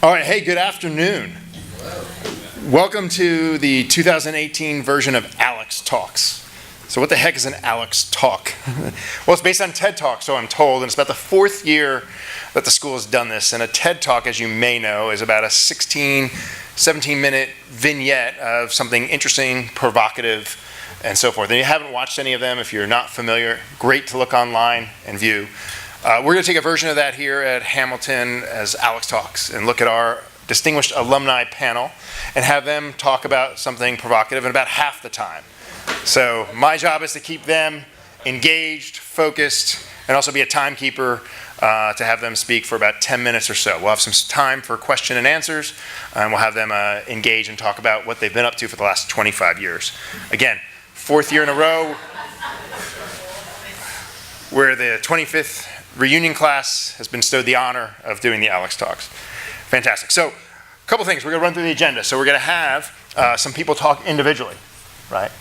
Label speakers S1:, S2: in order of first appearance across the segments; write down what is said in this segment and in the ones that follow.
S1: All right, hey, good afternoon. Welcome to the 2018 version of Alex Talks. So what the heck is an Alex Talk? Well, it's based on TED Talk, so I'm told, and it's about the fourth year that the school has done this. And a TED Talk, as you may know, is about a 17-minute vignette of something interesting, provocative, and so forth. And you haven't watched any of them, if you're not familiar, great to look online and view. We're going to take a version of that here at Hamilton as Alex Talks and look at our distinguished alumni panel and have them talk about something provocative in about half the time. So my job is to keep them engaged, focused, and also be a timekeeper to have them speak for about 10 minutes or so. We'll have some time for question and answers, and we'll have them engage and talk about what they've been up to for the last 25 years. Again, fourth year in a row, we're the 25th reunion class has been bestowed the honor of doing the Alex Talks. Fantastic. So, a couple things. We're going to run through the agenda. So we're going to have some people talk individually, right?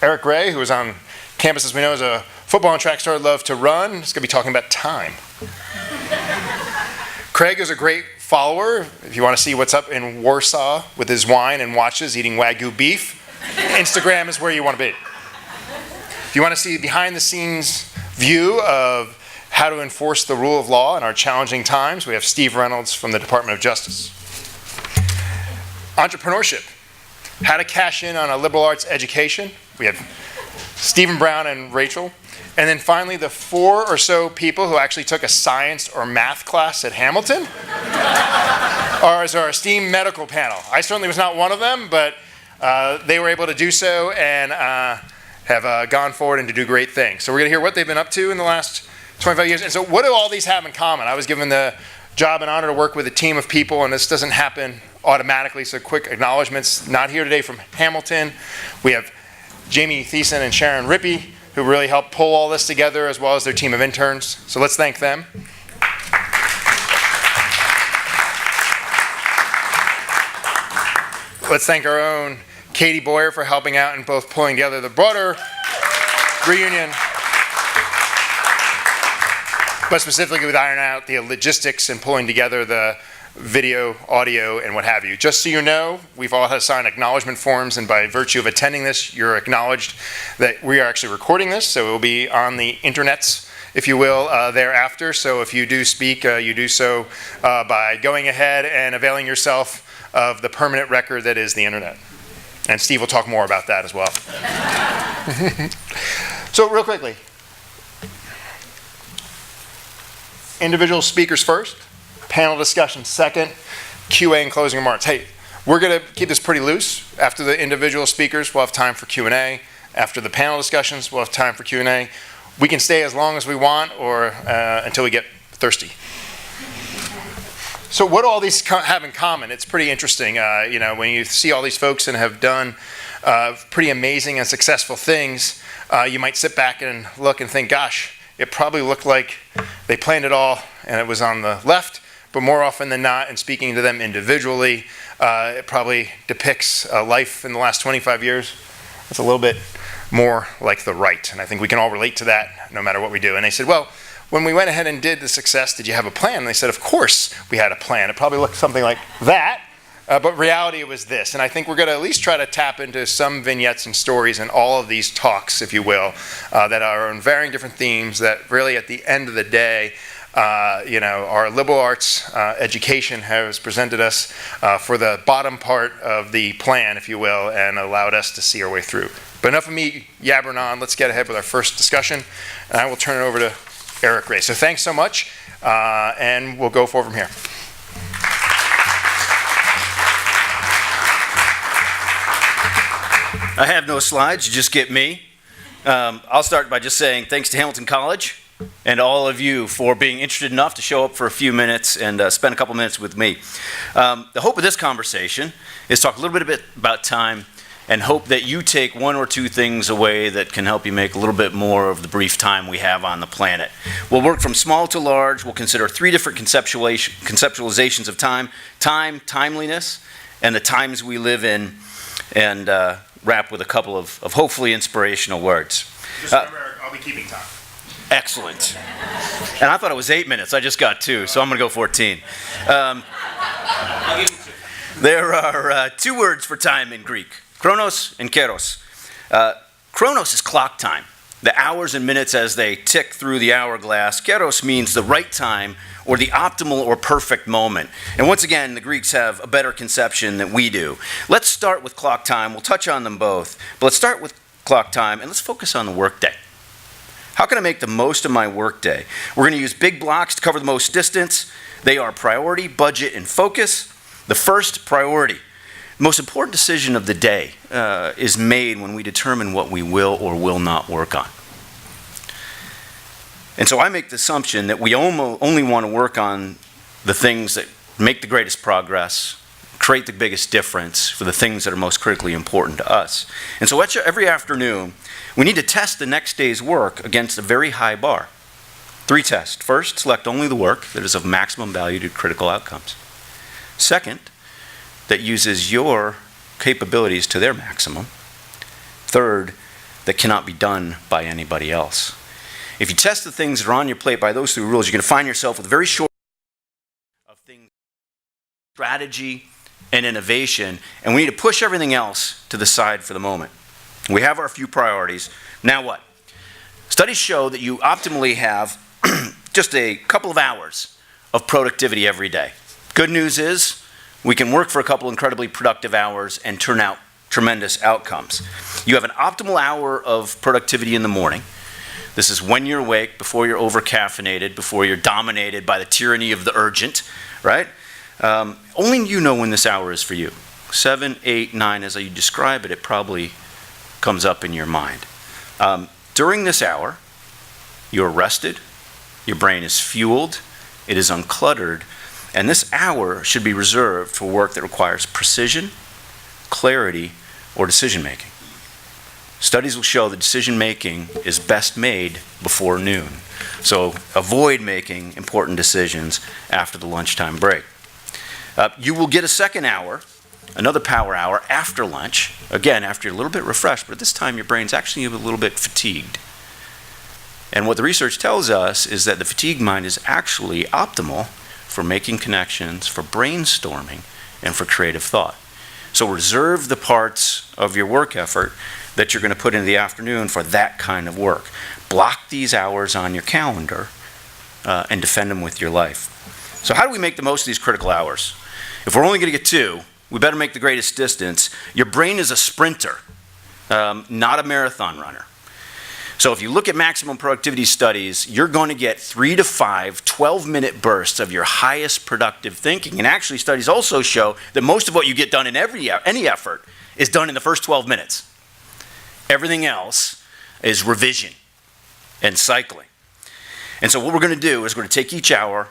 S1: Eric Roye, who is on campus, as we know, is a football and track star, loved to run. He's going to be talking about time. Craig is a great follower. If you want to see what's up in Warsaw with his wine and watches, eating Wagyu beef, Instagram is where you want to be. If you want to see behind-the-scenes view of how to enforce the rule of law in our challenging times, we have Steve Reynolds from the Department of Justice. Entrepreneurship, how to cash in on a liberal arts education, we have Stephen Brown and Rachel. And then finally, the 4 or so people who actually took a science or math class at Hamilton are our esteemed medical panel. I certainly was not one of them, but they were able to do so and have gone forward and to do great things. So we're going to hear what they've been up to in the last 25 years. And so what do all these have in common? I was given the job and honor to work with a team of people, and this doesn't happen automatically, so quick acknowledgments. Not here today from Hamilton. We have Jamie Thiessen and Sharon Rippey, who really helped pull all this together, as well as their team of interns. So let's thank them. Let's thank our own Katie Boyer for helping out in both pulling together the broader reunion, but specifically with ironing out the logistics and pulling together the video, audio, and what have you. Just so you know, we've all had to sign acknowledgement forms, and by virtue of attending this, you're acknowledged that we are actually recording this, so it will be on the internets, if you will, thereafter. So if you do speak, you do so by going ahead and availing yourself of the permanent record that is the internet. And Steve will talk more about that as well. So real quickly, individual speakers first, panel discussion second, QA and closing remarks. Hey, we're going to keep this pretty loose. After the individual speakers, we'll have time for Q&A. After the panel discussions, we'll have time for Q&A. We can stay as long as we want or until we get thirsty. So what do all these have in common? It's pretty interesting. When you see all these folks and have done pretty amazing and successful things, you might sit back and look and think, gosh, it probably looked like they planned it all and it was on the left, but more often than not, in speaking to them individually, it probably depicts a life in the last 25 years that's a little bit more like the right. And I think we can all relate to that no matter what we do. And they said, well, when we went ahead and did the success, did you have a plan? And they said, of course we had a plan. It probably looked something like that. But reality, it was this. And I think we're going to at least try to tap into some vignettes and stories in all of these talks, if you will, that are on varying different themes that really at the end of the day, our liberal arts education has presented us for the bottom part of the plan, if you will, and allowed us to see our way through. But enough of me yabbering on. Let's get ahead with our first discussion. And I will turn it over to Eric Roye. So thanks so much, and we'll go forward from here.
S2: I have no slides, you just get me. I'll start by just saying thanks to Hamilton College and all of you for being interested enough to show up for a few minutes and spend a couple minutes with me. The hope of this conversation is talk a little bit about time and hope that you take 1 or 2 things away that can help you make a little bit more of the brief time we have on the planet. We'll work from small to large. We'll consider 3 different conceptualizations of time: timeliness, and the times we live in, and wrap with a couple of hopefully inspirational words.
S1: Just remember, Eric, I'll be keeping time.
S2: Excellent. And I thought it was 8 minutes. I just got 2, so I'm going to go 14. There are two words for time in Greek, chronos and kairos. Chronos is clock time, the hours and minutes as they tick through the hourglass. Kairos means the right time or the optimal or perfect moment. And once again, the Greeks have a better conception than we do. Let's start with clock time. We'll touch on them both, but let's start with clock time and let's focus on the workday. How can I make the most of my workday? We're going to use big blocks to cover the most distance. They are priority, budget, and focus. The first, priority. The most important decision of the day is made when we determine what we will or will not work on. And so I make the assumption that we only want to work on the things that make the greatest progress, create the biggest difference for the things that are most critically important to us. And so every afternoon, we need to test the next day's work against a very high bar. 3 tests. First, select only the work that is of maximum value to critical outcomes. Second, that uses your capabilities to their maximum. Third, that cannot be done by anybody else. If you test the things that are on your plate by those 3 rules, you're going to find yourself with a very short of things, strategy and innovation, and we need to push everything else to the side for the moment. We have our few priorities. Now what? Studies show that you optimally have just a couple of hours of productivity every day. Good news is we can work for a couple incredibly productive hours and turn out tremendous outcomes. You have an optimal hour of productivity in the morning. This is when you're awake, before you're over-caffeinated, before you're dominated by the tyranny of the urgent, right? Only you know when this hour is for you. 7, 8, 9, as you describe it, it probably comes up in your mind. During this hour, you're rested, your brain is fueled, it is uncluttered, and this hour should be reserved for work that requires precision, clarity, or decision-making. Studies will show that decision-making is best made before noon. So avoid making important decisions after the lunchtime break. You will get a second hour, another power hour after lunch. Again, after you're a little bit refreshed, but at this time your brain's actually a little bit fatigued. And what the research tells us is that the fatigued mind is actually optimal for making connections, for brainstorming, and for creative thought. So reserve the parts of your work effort that you're going to put in the afternoon for that kind of work. Block these hours on your calendar and defend them with your life. So how do we make the most of these critical hours? If we're only going to get 2, we better make the greatest distance. Your brain is a sprinter, not a marathon runner. So if you look at maximum productivity studies, you're going to get 3 to 5 12-minute bursts of your highest productive thinking. And actually, studies also show that most of what you get done in any effort is done in the first 12 minutes. Everything else is revision and cycling. And so what we're going to do is we're going to take each hour,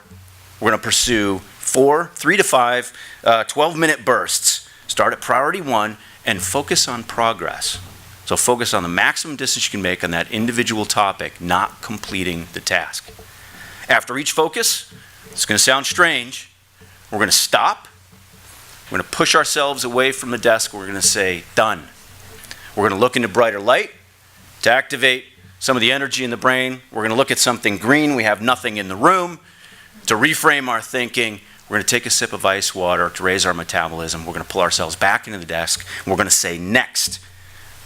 S2: we're going to pursue 3 to 5 12-minute bursts, start at priority 1, and focus on progress. So focus on the maximum distance you can make on that individual topic, not completing the task. After each focus, it's going to sound strange, we're going to stop, we're going to push ourselves away from the desk, we're going to say, done. We're going to look into brighter light to activate some of the energy in the brain. We're going to look at something green, we have nothing in the room. To reframe our thinking, we're going to take a sip of ice water to raise our metabolism. We're going to pull ourselves back into the desk, and we're going to say next,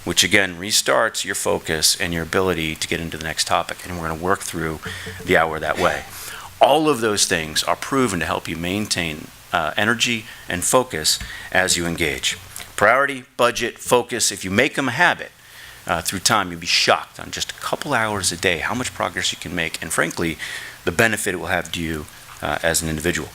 S2: which again restarts your focus and your ability to get into the next topic. And we're going to work through the hour that way. All of those things are proven to help you maintain energy and focus as you engage. Priority, budget, focus, if you make them a habit through time, you'll be shocked on just a couple hours a day how much progress you can make, and frankly, the benefit it will have to you as an individual.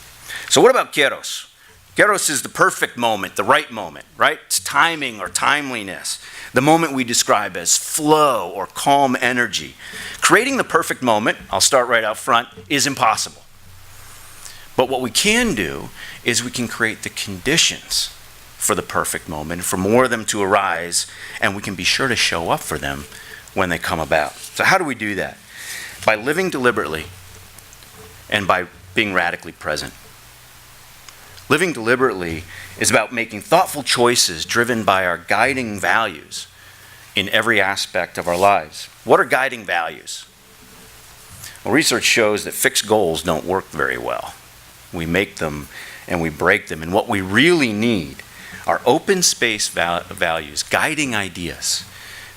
S2: So what about Garros? Garros is the perfect moment, the right moment, right? It's timing or timeliness. The moment we describe as flow or calm energy. Creating the perfect moment, I'll start right out front, is impossible. But what we can do is we can create the conditions for the perfect moment, for more of them to arise, and we can be sure to show up for them when they come about. So how do we do that? By living deliberately and by being radically present. Living deliberately is about making thoughtful choices driven by our guiding values in every aspect of our lives. What are guiding values? Well, research shows that fixed goals don't work very well. We make them and we break them. And what we really need are open space values, guiding ideas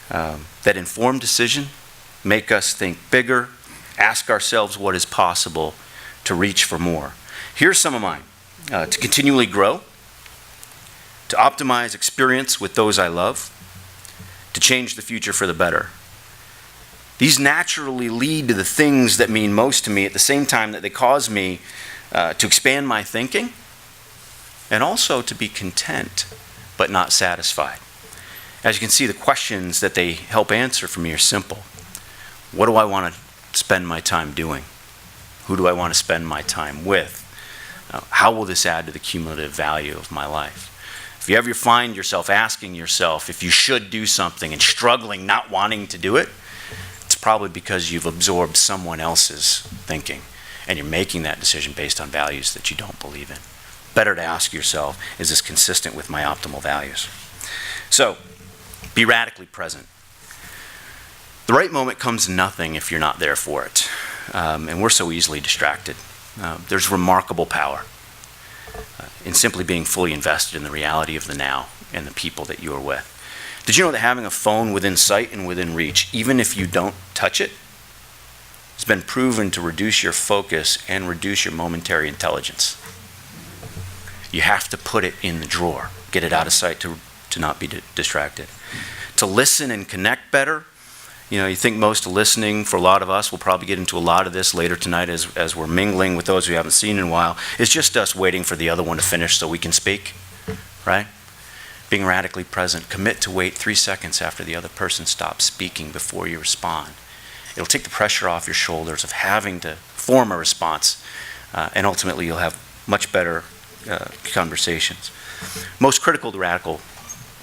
S2: that inform decision, make us think bigger, ask ourselves what is possible, to reach for more. Here's some of mine. To continually grow, to optimize experience with those I love, to change the future for the better. These naturally lead to the things that mean most to me at the same time that they cause me to expand my thinking and also to be content but not satisfied. As you can see, the questions that they help answer for me are simple. What do I want to spend my time doing? Who do I want to spend my time with? How will this add to the cumulative value of my life? If you ever find yourself asking yourself if you should do something and struggling, not wanting to do it, it's probably because you've absorbed someone else's thinking and you're making that decision based on values that you don't believe in. Better to ask yourself, is this consistent with my optimal values? So, be radically present. The right moment comes to nothing if you're not there for it. And we're so easily distracted. There's remarkable power in simply being fully invested in the reality of the now and the people that you are with. Did you know that having a phone within sight and within reach, even if you don't touch it, has been proven to reduce your focus and reduce your momentary intelligence? You have to put it in the drawer, get it out of sight to not be distracted. To listen and connect better, you think most of listening for a lot of us, we'll probably get into a lot of this later tonight as we're mingling with those we haven't seen in a while, is just us waiting for the other one to finish so we can speak, right? Being radically present, commit to wait 3 seconds after the other person stops speaking before you respond. It'll take the pressure off your shoulders of having to form a response, and ultimately you'll have much better conversations. Most critical to radical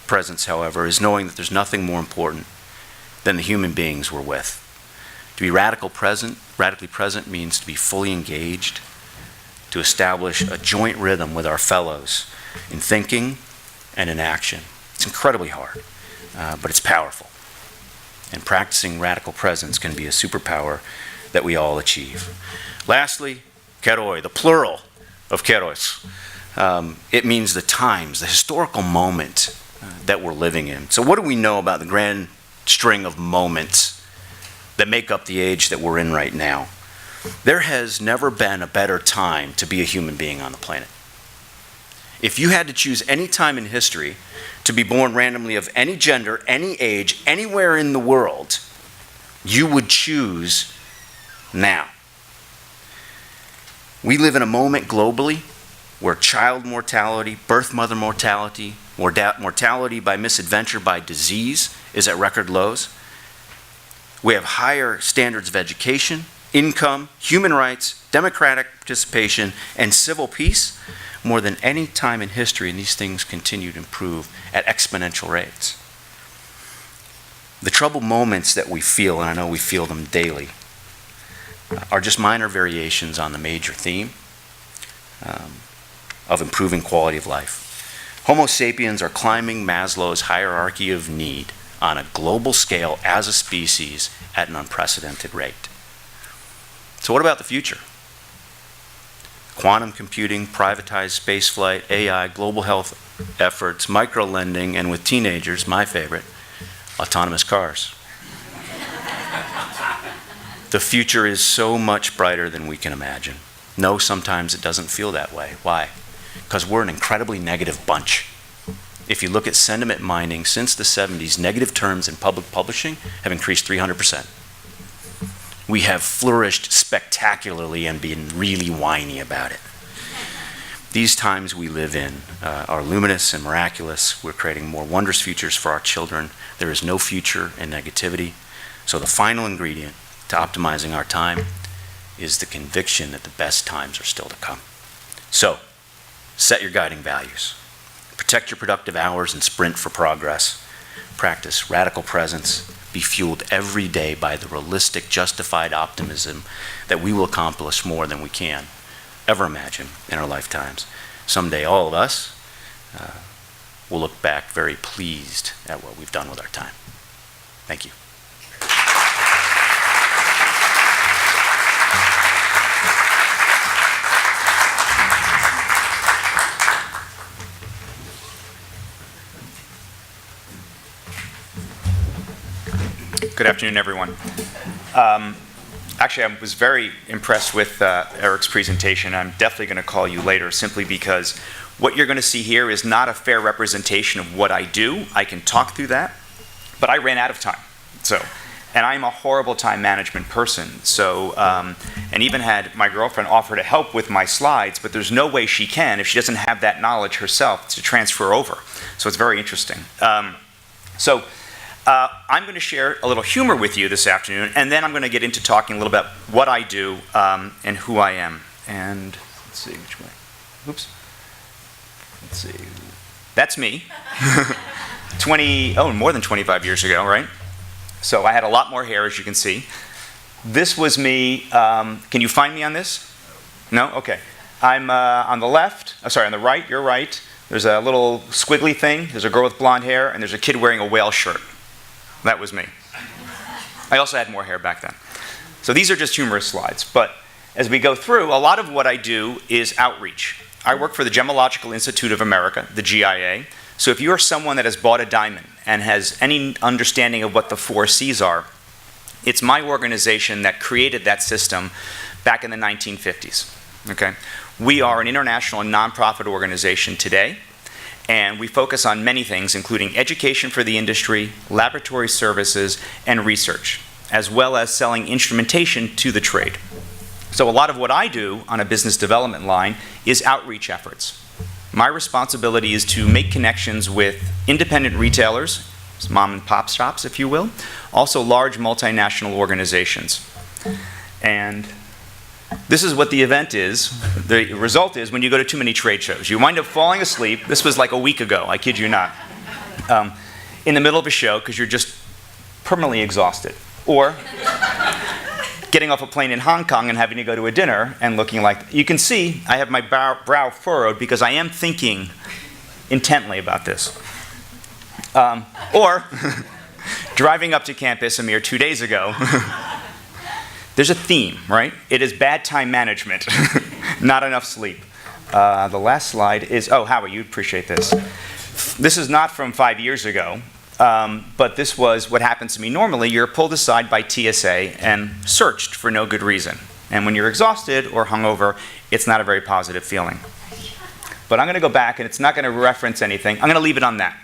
S2: presence, however, is knowing that there's nothing more important than the human beings we're with. To be radically present means to be fully engaged, to establish a joint rhythm with our fellows in thinking and in action. It's incredibly hard, but it's powerful. And practicing radical presence can be a superpower that we all achieve. Lastly, keroi, the plural of keros. It means the times, the historical moment that we're living in. So what do we know about the grand string of moments that make up the age that we're in right now? There has never been a better time to be a human being on the planet. If you had to choose any time in history to be born randomly of any gender, any age, anywhere in the world, you would choose now. We live in a moment globally where child mortality, birth mother mortality, mortality by misadventure, by disease is at record lows. We have higher standards of education, income, human rights, democratic participation, and civil peace more than any time in history, and these things continue to improve at exponential rates. The troubled moments that we feel, and I know we feel them daily, are just minor variations on the major theme of improving quality of life. Homo sapiens are climbing Maslow's hierarchy of need on a global scale as a species at an unprecedented rate. So what about the future? Quantum computing, privatized spaceflight, AI, global health efforts, micro-lending, and with teenagers, my favorite, autonomous cars. The future is so much brighter than we can imagine. No, sometimes it doesn't feel that way. Why? Because we're an incredibly negative bunch. If you look at sentiment mining since the 70s, negative terms in public publishing have increased 300%. We have flourished spectacularly and been really whiny about it. These times we live in are luminous and miraculous. We're creating more wondrous futures for our children. There is no future in negativity. So the final ingredient to optimizing our time is the conviction that the best times are still to come. So, set your guiding values. Protect your productive hours and sprint for progress. Practice radical presence. Be fueled every day by the realistic, justified optimism that we will accomplish more than we can ever imagine in our lifetimes. Someday all of us will look back very pleased at what we've done with our time. Thank you.
S3: Good afternoon, everyone. Actually, I was very impressed with Eric's presentation. I'm definitely going to call you later simply because what you're going to see here is not a fair representation of what I do. I can talk through that, but I ran out of time. And I'm a horrible time management person. And even had my girlfriend offer to help with my slides, but there's no way she can if she doesn't have that knowledge herself to transfer over. So it's very interesting. I'm going to share a little humor with you this afternoon, and then I'm going to get into talking a little about what I do and who I am. And let's see which way. Oops. Let's see. That's me. More than 25 years ago, right? So I had a lot more hair, as you can see. This was me. Can you find me on this? No? Okay. I'm on the left. On the right. You're right. There's a little squiggly thing. There's a girl with blonde hair, and there's a kid wearing a whale shirt. That was me. I also had more hair back then. So these are just humorous slides. But as we go through, a lot of what I do is outreach. I work for the Gemological Institute of America, the GIA. So if you're someone that has bought a diamond and has any understanding of what the 4 C's are, it's my organization that created that system back in the 1950s. Okay? We are an international nonprofit organization today. And we focus on many things, including education for the industry, laboratory services, and research, as well as selling instrumentation to the trade. So a lot of what I do on a business development line is outreach efforts. My responsibility is to make connections with independent retailers, mom and pop shops, if you will, also large multinational organizations. And this is what the event is. The result is when you go to too many trade shows, you wind up falling asleep. This was like a week ago, I kid you not, in the middle of a show because you're just permanently exhausted. Or getting off a plane in Hong Kong and having to go to a dinner and looking like, you can see I have my brow furrowed because I am thinking intently about this. Or driving up to campus a mere 2 days ago. There's a theme, right? It is bad time management, not enough sleep. The last slide is, Howard, you'd appreciate this. This is not from 5 years ago, but this was what happens to me normally. You're pulled aside by TSA and searched for no good reason. And when you're exhausted or hungover, it's not a very positive feeling. But I'm going to go back, and it's not going to reference anything. I'm going to leave it on that.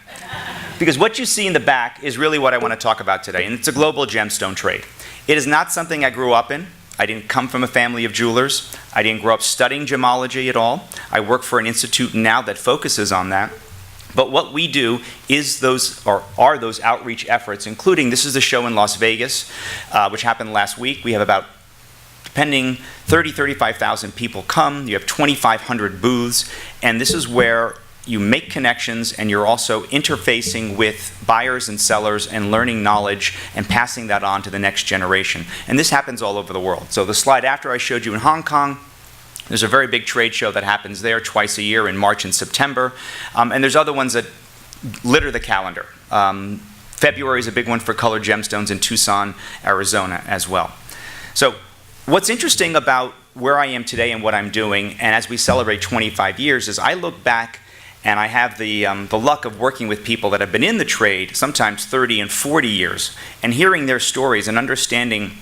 S3: Because what you see in the back is really what I want to talk about today, and it's a global gemstone trade. It is not something I grew up in. I didn't come from a family of jewelers. I didn't grow up studying gemology at all. I work for an institute now that focuses on that. But what we do is are those outreach efforts, including this is the show in Las Vegas, which happened last week. We have about, depending, 35,000 people come. You have 2,500 booths, and this is where you make connections, and you're also interfacing with buyers and sellers and learning knowledge and passing that on to the next generation. And this happens all over the world. So the slide after I showed you in Hong Kong, there's a very big trade show that happens there twice a year in March and September. And there's other ones that litter the calendar. February is a big one for colored gemstones in Tucson, Arizona as well. So what's interesting about where I am today and what I'm doing, and as we celebrate 25 years, is I look back and I have the luck of working with people that have been in the trade, sometimes 30 and 40 years, and hearing their stories and understanding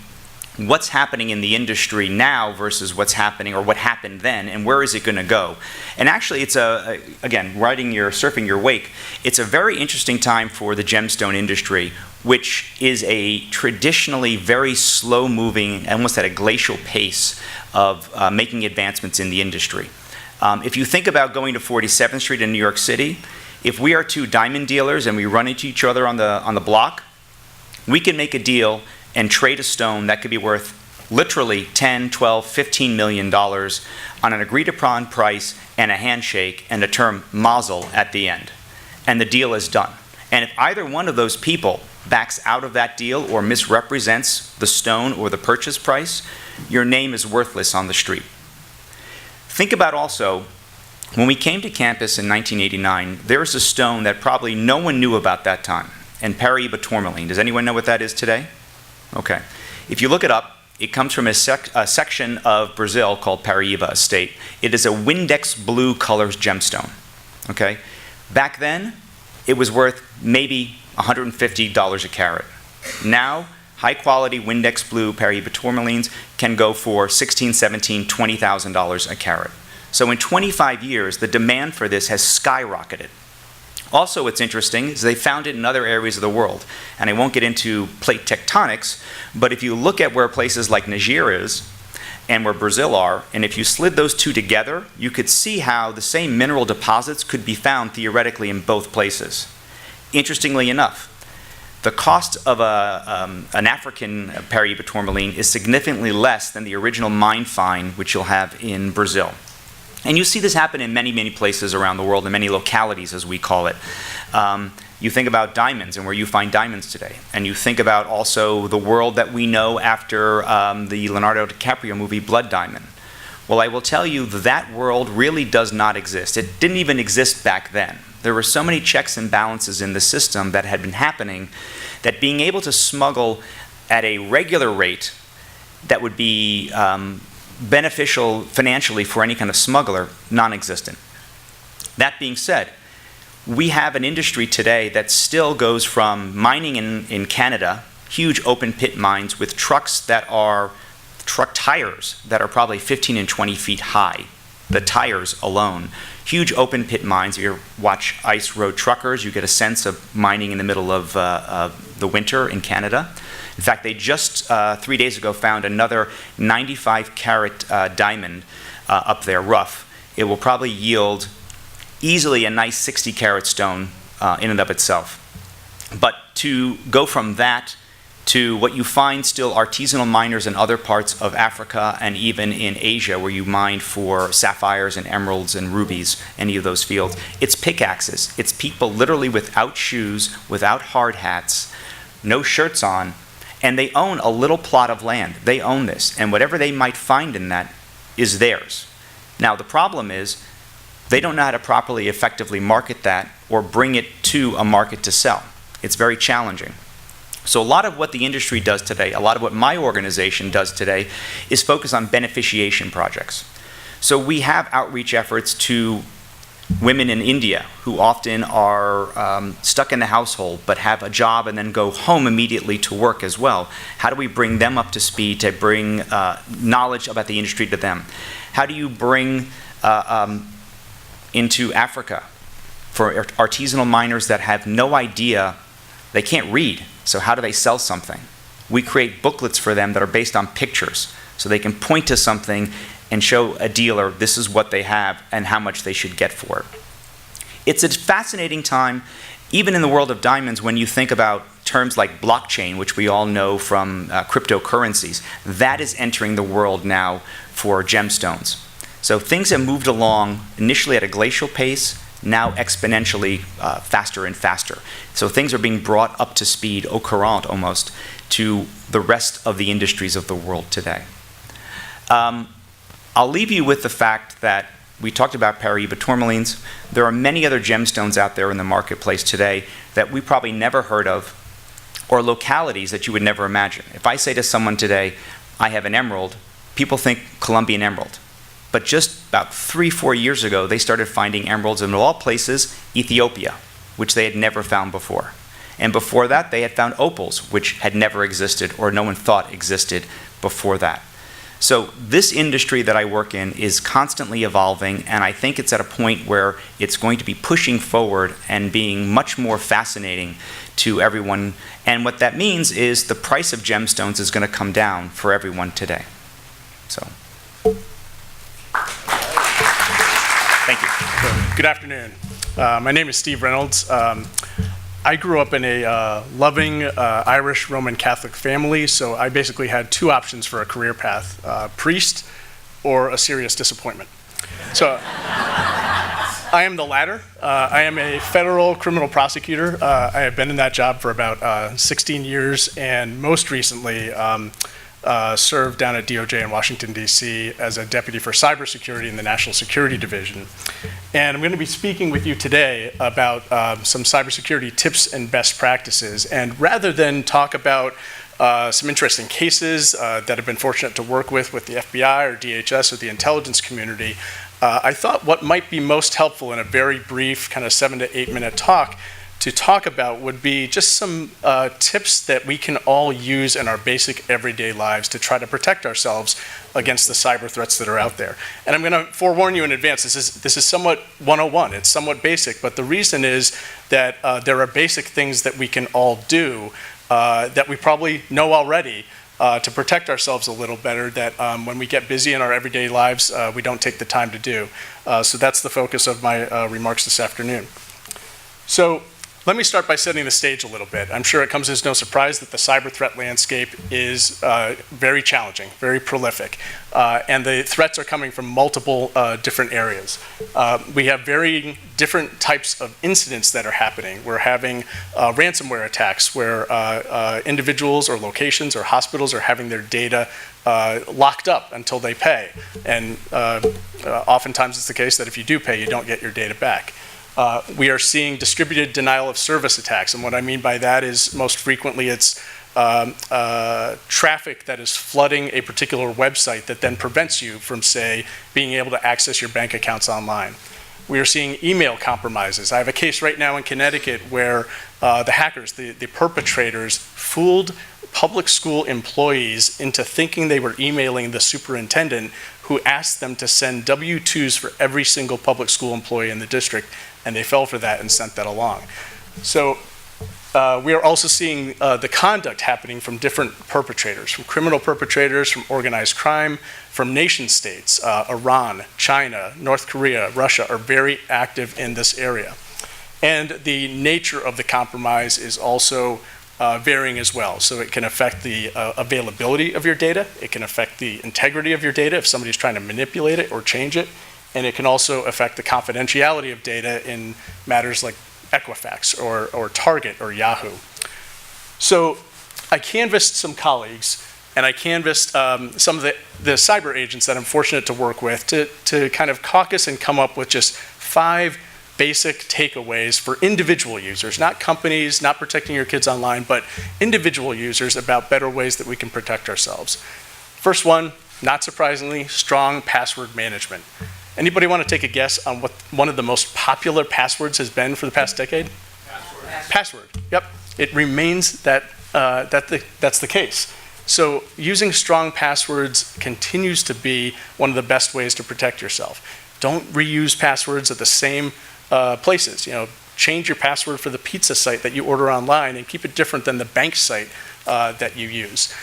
S3: what's happening in the industry now versus what's happening or what happened then, and where is it going to go. And actually, it's again, surfing your wake, it's a very interesting time for the gemstone industry, which is a traditionally very slow-moving, almost at a glacial pace of making advancements in the industry. If you think about going to 47th Street in New York City, if we are two diamond dealers and we run into each other on the block, we can make a deal and trade a stone that could be worth literally $10, $12, $15 million on an agreed upon price and a handshake and the term mazel at the end. And the deal is done. And if either one of those people backs out of that deal or misrepresents the stone or the purchase price, your name is worthless on the street. Think about also, when we came to campus in 1989, there was a stone that probably no one knew about that time, and Paraíba tourmaline. Does anyone know what that is today? Okay. If you look it up, it comes from a section of Brazil called Paraíba Estate. It is a Windex blue color gemstone. Okay. Back then, it was worth maybe $150 a carat. Now, high-quality Windex blue peributourmalines can go for $16,000, $17,000, $20,000 a carat. So in 25 years, the demand for this has skyrocketed. Also, what's interesting is they found it in other areas of the world. And I won't get into plate tectonics, but if you look at where places like Niger is and where Brazil are, and if you slid those two together, you could see how the same mineral deposits could be found theoretically in both places. Interestingly enough, the cost of an African peributourmaline is significantly less than the original mine find, which you'll have in Brazil. And you see this happen in many, many places around the world, in many localities, as we call it. You think about diamonds and where you find diamonds today. And you think about also the world that we know after the Leonardo DiCaprio movie Blood Diamond. Well, I will tell you that world really does not exist. It didn't even exist back then. There were so many checks and balances in the system that had been happening that being able to smuggle at a regular rate that would be beneficial financially for any kind of smuggler, non-existent. That being said, we have an industry today that still goes from mining in Canada, huge open pit mines with trucks that are truck tires that are probably 15 and 20 feet high, the tires alone. Huge open pit mines. If you watch Ice Road Truckers, you get a sense of mining in the middle of the winter in Canada. In fact, they just 3 days ago found another 95 carat diamond up there, rough. It will probably yield easily a nice 60 carat stone in and of itself. But to go from that to what you find still artisanal miners in other parts of Africa and even in Asia, where you mine for sapphires and emeralds and rubies, any of those fields, it's pickaxes. It's people literally without shoes, without hard hats, no shirts on, and they own a little plot of land. They own this, and whatever they might find in that is theirs. Now, the problem is they don't know how to properly, effectively market that or bring it to a market to sell. It's very challenging. So a lot of what the industry does today, a lot of what my organization does today, is focus on beneficiation projects. So we have outreach efforts to women in India who often are stuck in the household but have a job and then go home immediately to work as well. How do we bring them up to speed to bring knowledge about the industry to them? How do you bring into Africa for artisanal miners that have no idea, they can't read, so how do they sell something? We create booklets for them that are based on pictures, so they can point to something and show a dealer this is what they have and how much they should get for it. It's a fascinating time, even in the world of diamonds, when you think about terms like blockchain, which we all know from cryptocurrencies. That is entering the world now for gemstones. So things have moved along initially at a glacial pace, now exponentially faster and faster. So things are being brought up to speed, au courant almost, to the rest of the industries of the world today. I'll leave you with the fact that we talked about peributourmalines. There are many other gemstones out there in the marketplace today that we probably never heard of, or localities that you would never imagine. If I say to someone today, I have an emerald, people think Colombian emerald. But just about 3-4 years ago, they started finding emeralds in all places, Ethiopia, which they had never found before. And before that, they had found opals, which had never existed or no one thought existed before that. So this industry that I work in is constantly evolving, and I think it's at a point where it's going to be pushing forward and being much more fascinating to everyone. And what that means is the price of gemstones is going to come down for everyone today. So. Thank you.
S4: Good afternoon. My name is Steve Reynolds. I grew up in a loving Irish Roman Catholic family, so I basically had two options for a career path, priest or a serious disappointment. So I am the latter. I am a federal criminal prosecutor. I have been in that job for about 16 years, and most recently served down at DOJ in Washington, D.C. as a deputy for cybersecurity in the National Security Division. And I'm going to be speaking with you today about some cybersecurity tips and best practices. And rather than talk about some interesting cases that I've been fortunate to work with the FBI or DHS or the intelligence community, I thought what might be most helpful in a very brief kind of 7 to 8 minute talk to talk about would be just some tips that we can all use in our basic everyday lives to try to protect ourselves against the cyber threats that are out there. And I'm going to forewarn you in advance, this is somewhat 101, it's somewhat basic, but the reason is that there are basic things that we can all do that we probably know already to protect ourselves a little better, that when we get busy in our everyday lives, we don't take the time to do. So that's the focus of my remarks this afternoon. So let me start by setting the stage a little bit. I'm sure it comes as no surprise that the cyber threat landscape is very challenging, very prolific, and the threats are coming from multiple different areas. We have very different types of incidents that are happening. We're having ransomware attacks where individuals or locations or hospitals are having their data locked up until they pay. And oftentimes it's the case that if you do pay, you don't get your data back. We are seeing distributed denial of service attacks, and what I mean by that is most frequently it's traffic that is flooding a particular website that then prevents you from, say, being able to access your bank accounts online. We are seeing email compromises. I have a case right now in Connecticut where the hackers, the perpetrators, fooled public school employees into thinking they were emailing the superintendent, who asked them to send W-2s for every single public school employee in the district, and they fell for that and sent that along. So we are also seeing the conduct happening from different perpetrators, from criminal perpetrators, from organized crime, from nation states. Iran, China, North Korea, Russia are very active in this area. And the nature of the compromise is also varying as well. So it can affect the availability of your data. It can affect the integrity of your data if somebody's trying to manipulate it or change it. And it can also affect the confidentiality of data in matters like Equifax or Target or Yahoo. So I canvassed some colleagues, and I canvassed some of the cyber agents that I'm fortunate to work with to kind of caucus and come up with just 5 basic takeaways for individual users, not companies, not protecting your kids online, but individual users about better ways that we can protect ourselves. First one, not surprisingly, strong password management. Anybody want to take a guess on what one of the most popular passwords has been for the past decade? Password. Yep. It remains that's the case. So using strong passwords continues to be one of the best ways to protect yourself. Don't reuse passwords at the same places. You know, change your password for the pizza site that you order online and keep it different than the bank site that you use.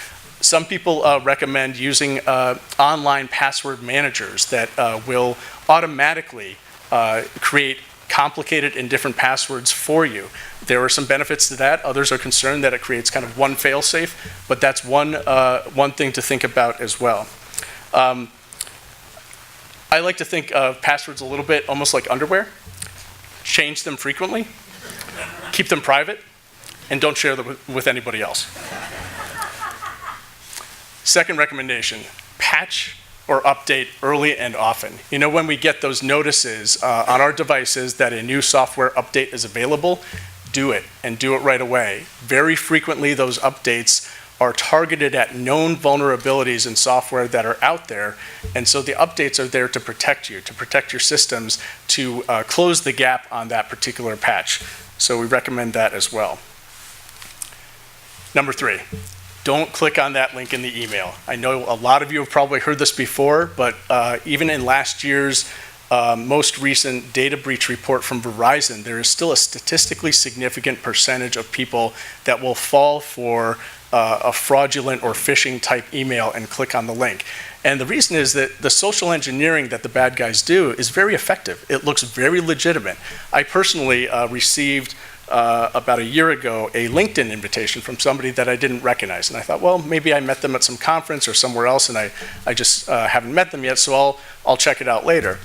S4: Some people recommend using online password managers that will automatically create complicated and different passwords for you. There are some benefits to that. Others are concerned that it creates kind of one fail-safe, but that's one thing to think about as well. I like to think of passwords a little bit almost like underwear. Change them frequently, keep them private, and don't share them with anybody else. Second recommendation, patch or update early and often. You know, when we get those notices on our devices that a new software update is available, do it, and do it right away. Very frequently, those updates are targeted at known vulnerabilities in software that are out there, and so the updates are there to protect you, to protect your systems, to close the gap on that particular patch. So we recommend that as well. Number 3. Don't click on that link in the email. I know a lot of you have probably heard this before, but even in last year's most recent data breach report from Verizon, there is still a statistically significant percentage of people that will fall for a fraudulent or phishing type email and click on the link. And the reason is that the social engineering that the bad guys do is very effective. It looks very legitimate. I personally received about a year ago a LinkedIn invitation from somebody that I didn't recognize. And I thought, well, maybe I met them at some conference or somewhere else and I just haven't met them yet, so I'll check it out later.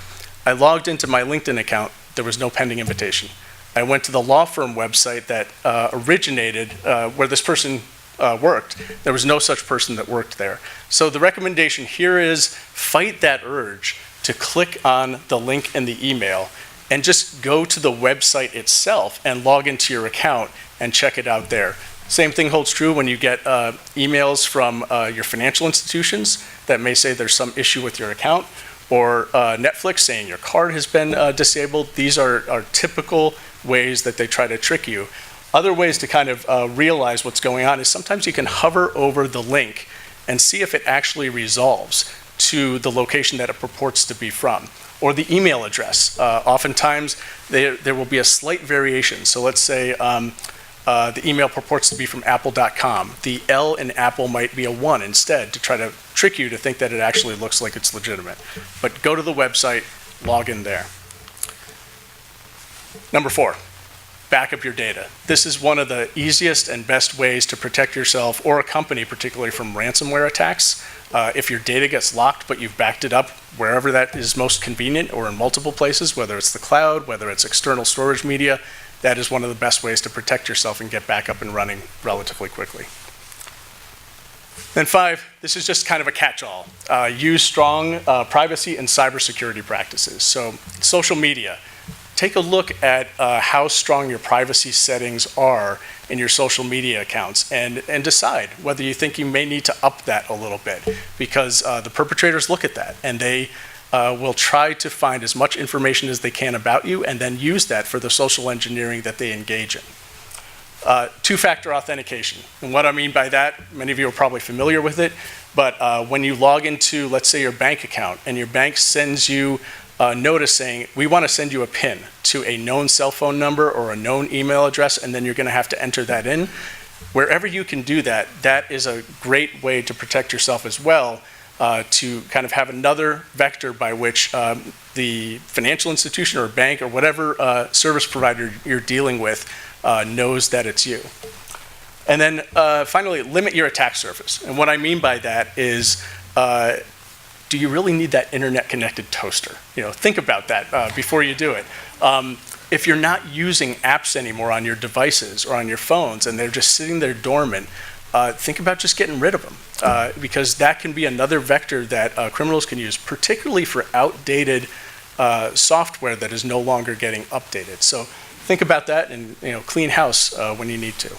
S4: I logged into my LinkedIn account. There was no pending invitation. I went to the law firm website that originated where this person worked. There was no such person that worked there. So the recommendation here is fight that urge to click on the link in the email and just go to the website itself and log into your account and check it out there. Same thing holds true when you get emails from your financial institutions that may say there's some issue with your account, or Netflix saying your card has been disabled. These are typical ways that they try to trick you. Other ways to kind of realize what's going on is sometimes you can hover over the link and see if it actually resolves to the location that it purports to be from, or the email address. Oftentimes, there will be a slight variation. So let's say the email purports to be from apple.com. The L in Apple might be a 1 instead to try to trick you to think that it actually looks like it's legitimate. But go to the website, log in there. Number 4, back up your data. This is one of the easiest and best ways to protect yourself or a company, particularly from ransomware attacks. If your data gets locked, but you've backed it up wherever that is most convenient or in multiple places, whether it's the cloud, whether it's external storage media, that is one of the best ways to protect yourself and get back up and running relatively quickly. Then 5, this is just kind of a catch-all. Use strong privacy and cybersecurity practices. So social media. Take a look at how strong your privacy settings are in your social media accounts and decide whether you think you may need to up that a little bit, because the perpetrators look at that and they will try to find as much information as they can about you and then use that for the social engineering that they engage in. Two-factor authentication. And what I mean by that, many of you are probably familiar with it, but when you log into, let's say, your bank account and your bank sends you notice saying, we want to send you a PIN to a known cell phone number or a known email address, and then you're going to have to enter that in. Wherever you can do that, that is a great way to protect yourself as well, to kind of have another vector by which the financial institution or bank or whatever service provider you're dealing with knows that it's you. And then finally, limit your attack surface. And what I mean by that is, do you really need that internet-connected toaster? Think about that before you do it. If you're not using apps anymore on your devices or on your phones and they're just sitting there dormant, think about just getting rid of them, because that can be another vector that criminals can use, particularly for outdated software that is no longer getting updated. So think about that and clean house when you need to.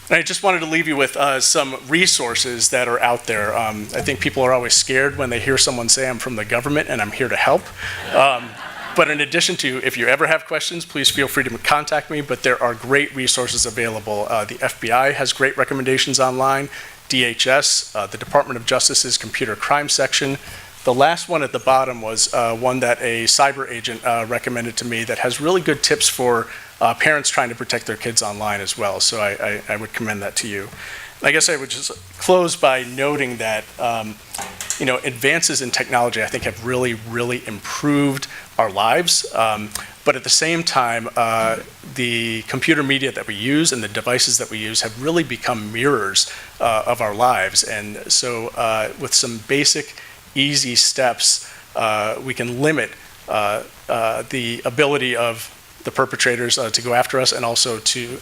S4: And I just wanted to leave you with some resources that are out there. I think people are always scared when they hear someone say, I'm from the government and I'm here to help. But in addition to, if you ever have questions, please feel free to contact me, but there are great resources available. The FBI has great recommendations online, DHS, the Department of Justice's computer crime section. The last one at the bottom was one that a cyber agent recommended to me that has really good tips for parents trying to protect their kids online as well. So I would commend that to you. I guess I would just close by noting that advances in technology, I think, have really, really improved our lives. But at the same time, the computer media that we use and the devices that we use have really become mirrors of our lives. And so with some basic, easy steps, we can limit the ability of the perpetrators to go after us, and also to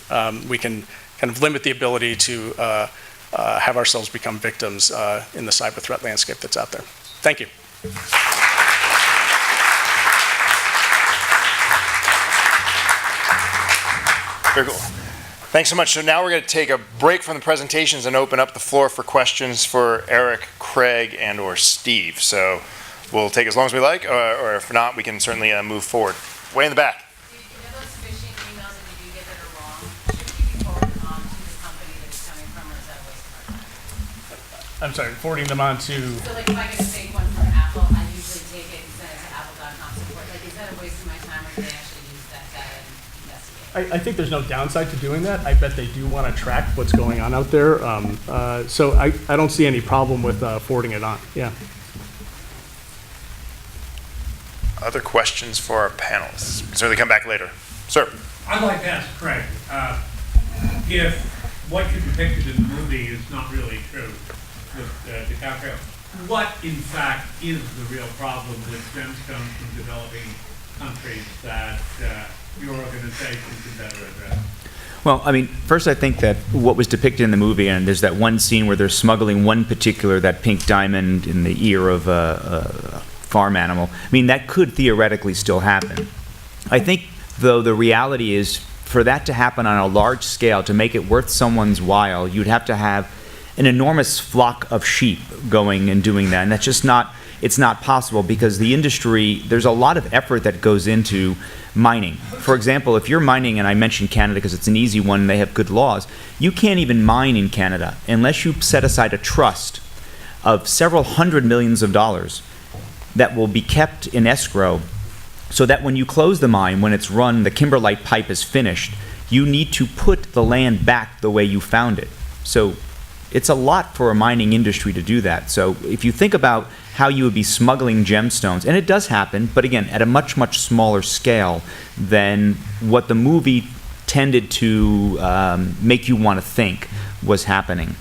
S4: we can kind of limit the ability to have ourselves become victims in the cyber threat landscape that's out there. Thank you.
S1: Very cool. Thanks so much. So now we're going to take a break from the presentations and open up the floor for questions for Eric, Craig, and or Steve. So we'll take as long as we like, or if not, we can certainly move forward. Way in the back.
S4: I'm sorry, forwarding them on to...
S5: So like if I get a fake one from Apple, I usually take it and send it to apple.com support. Like, is that a waste of my time, or do they actually use that data and investigate?
S4: I think there's no downside to doing that. I bet they do want to track what's going on out there. So I don't see any problem with forwarding it on. Yeah.
S1: Other questions for our panelists? Certainly come back later. Sir.
S6: I'd like to ask Craig, if what you depicted in the movie is not really true with DiCaprio, what in fact is the real problem with gemstones from developing countries that your organization can better address?
S3: Well, I mean, first I think that what was depicted in the movie, and there's that one scene where they're smuggling one particular, that pink diamond in the ear of a farm animal. I mean, that could theoretically still happen. I think, though, the reality is for that to happen on a large scale, to make it worth someone's while, you'd have to have an enormous flock of sheep going and doing that, and that's just not, it's not possible because the industry, there's a lot of effort that goes into mining. For example, if you're mining, and I mentioned Canada because it's an easy one and they have good laws, you can't even mine in Canada unless you set aside a trust of several hundred millions of dollars that will be kept in escrow so that when you close the mine, when it's run, the kimberlite pipe is finished, you need to put the land back the way you found it. So it's a lot for a mining industry to do that. So if you think about how you would be smuggling gemstones, and it does happen, but again, at a much, much smaller scale than what the movie tended to make you want to think was happening.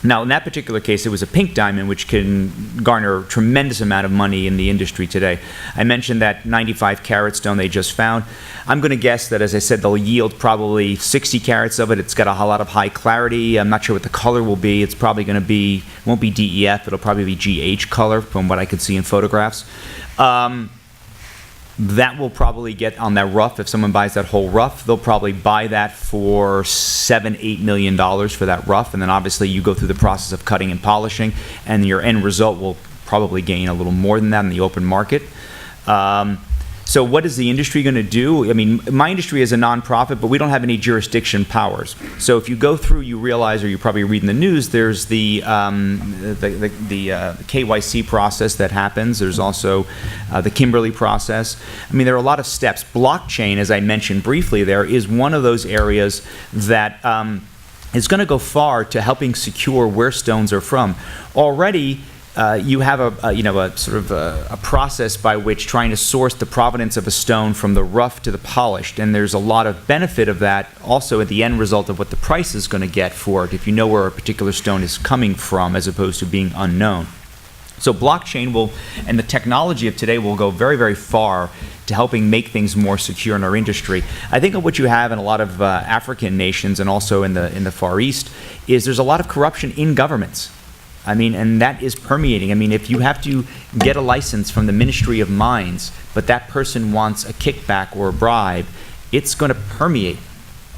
S3: Now, in that particular case, it was a pink diamond, which can garner a tremendous amount of money in the industry today. I mentioned that 95 carat stone they just found. I'm going to guess that, as I said, they'll yield probably 60 carats of it. It's got a lot of high clarity. I'm not sure what the color will be. It's probably going to be, won't be DEF. It'll probably be GH color from what I could see in photographs. That will probably get on that rough. If someone buys that whole rough, they'll probably buy that for $7-8 million for that rough. And then obviously you go through the process of cutting and polishing, and your end result will probably gain a little more than that in the open market. So what is the industry going to do? I mean, my industry is a nonprofit, but we don't have any jurisdiction powers. So if you go through, you realize, or you probably read in the news, there's the KYC process that happens. There's also the Kimberley process. I mean, there are a lot of steps. Blockchain, as I mentioned briefly there, is one of those areas that is going to go far to helping secure where stones are from. Already, you have a sort of a process by which trying to source the provenance of a stone from the rough to the polished, and there's a lot of benefit of that also at the end result of what the price is going to get for it if you know where a particular stone is coming from as opposed to being unknown. So blockchain will, and the technology of today will go very, very far to helping make things more secure in our industry. I think of what you have in a lot of African nations and also in the Far East is there's a lot of corruption in governments. I mean, and that is permeating. I mean, if you have to get a license from the Ministry of Mines, but that person wants a kickback or a bribe, it's going to permeate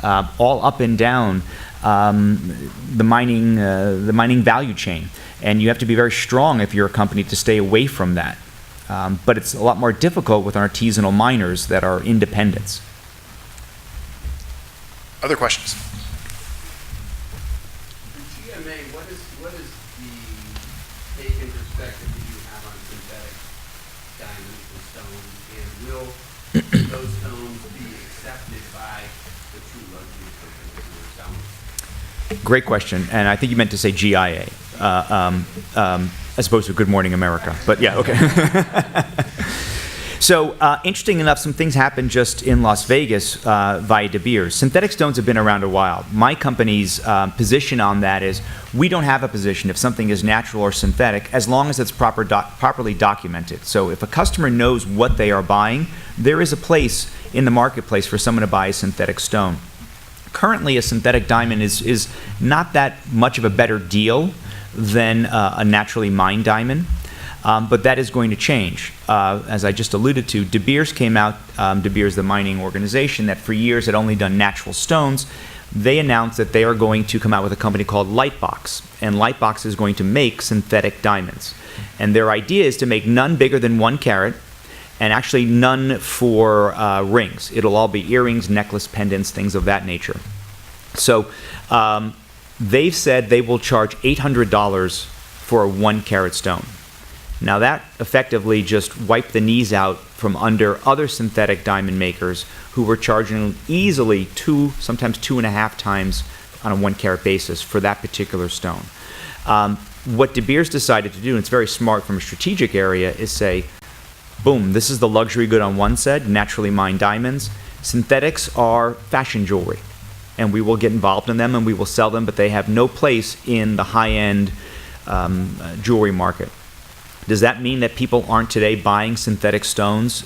S3: all up and down the mining value chain. And you have to be very strong if you're a company to stay away from that. But it's a lot more difficult with artisanal miners that are independents.
S1: Other questions?
S7: What is the take and perspective that you have on synthetic diamonds and stones, and will those stones be accepted by the true luxury companies who are selling?
S3: Great question, and I think you meant to say GIA, as opposed to Good Morning America, but yeah, okay. So interesting enough, some things happened just in Las Vegas via De Beers. Synthetic stones have been around a while. My company's position on that is we don't have a position if something is natural or synthetic as long as it's properly documented. So if a customer knows what they are buying, there is a place in the marketplace for someone to buy a synthetic stone. Currently, a synthetic diamond is not that much of a better deal than a naturally mined diamond. But that is going to change. As I just alluded to, De Beers came out, De Beers, the mining organization, that for years had only done natural stones. They announced that they are going to come out with a company called Lightbox, and Lightbox is going to make synthetic diamonds. And their idea is to make none bigger than 1 carat, and actually none for rings. It'll all be earrings, necklace, pendants, things of that nature. So they've said they will charge $800 for a 1 carat stone. Now that effectively just wiped the knees out from under other synthetic diamond makers who were charging easily 2, sometimes 2.5 times on a 1 carat basis for that particular stone. What De Beers decided to do, and it's very smart from a strategic area, is say, boom, this is the luxury good on one side, naturally mined diamonds. Synthetics are fashion jewelry, and we will get involved in them and we will sell them, but they have no place in the high-end jewelry market. Does that mean that people aren't today buying synthetic stones,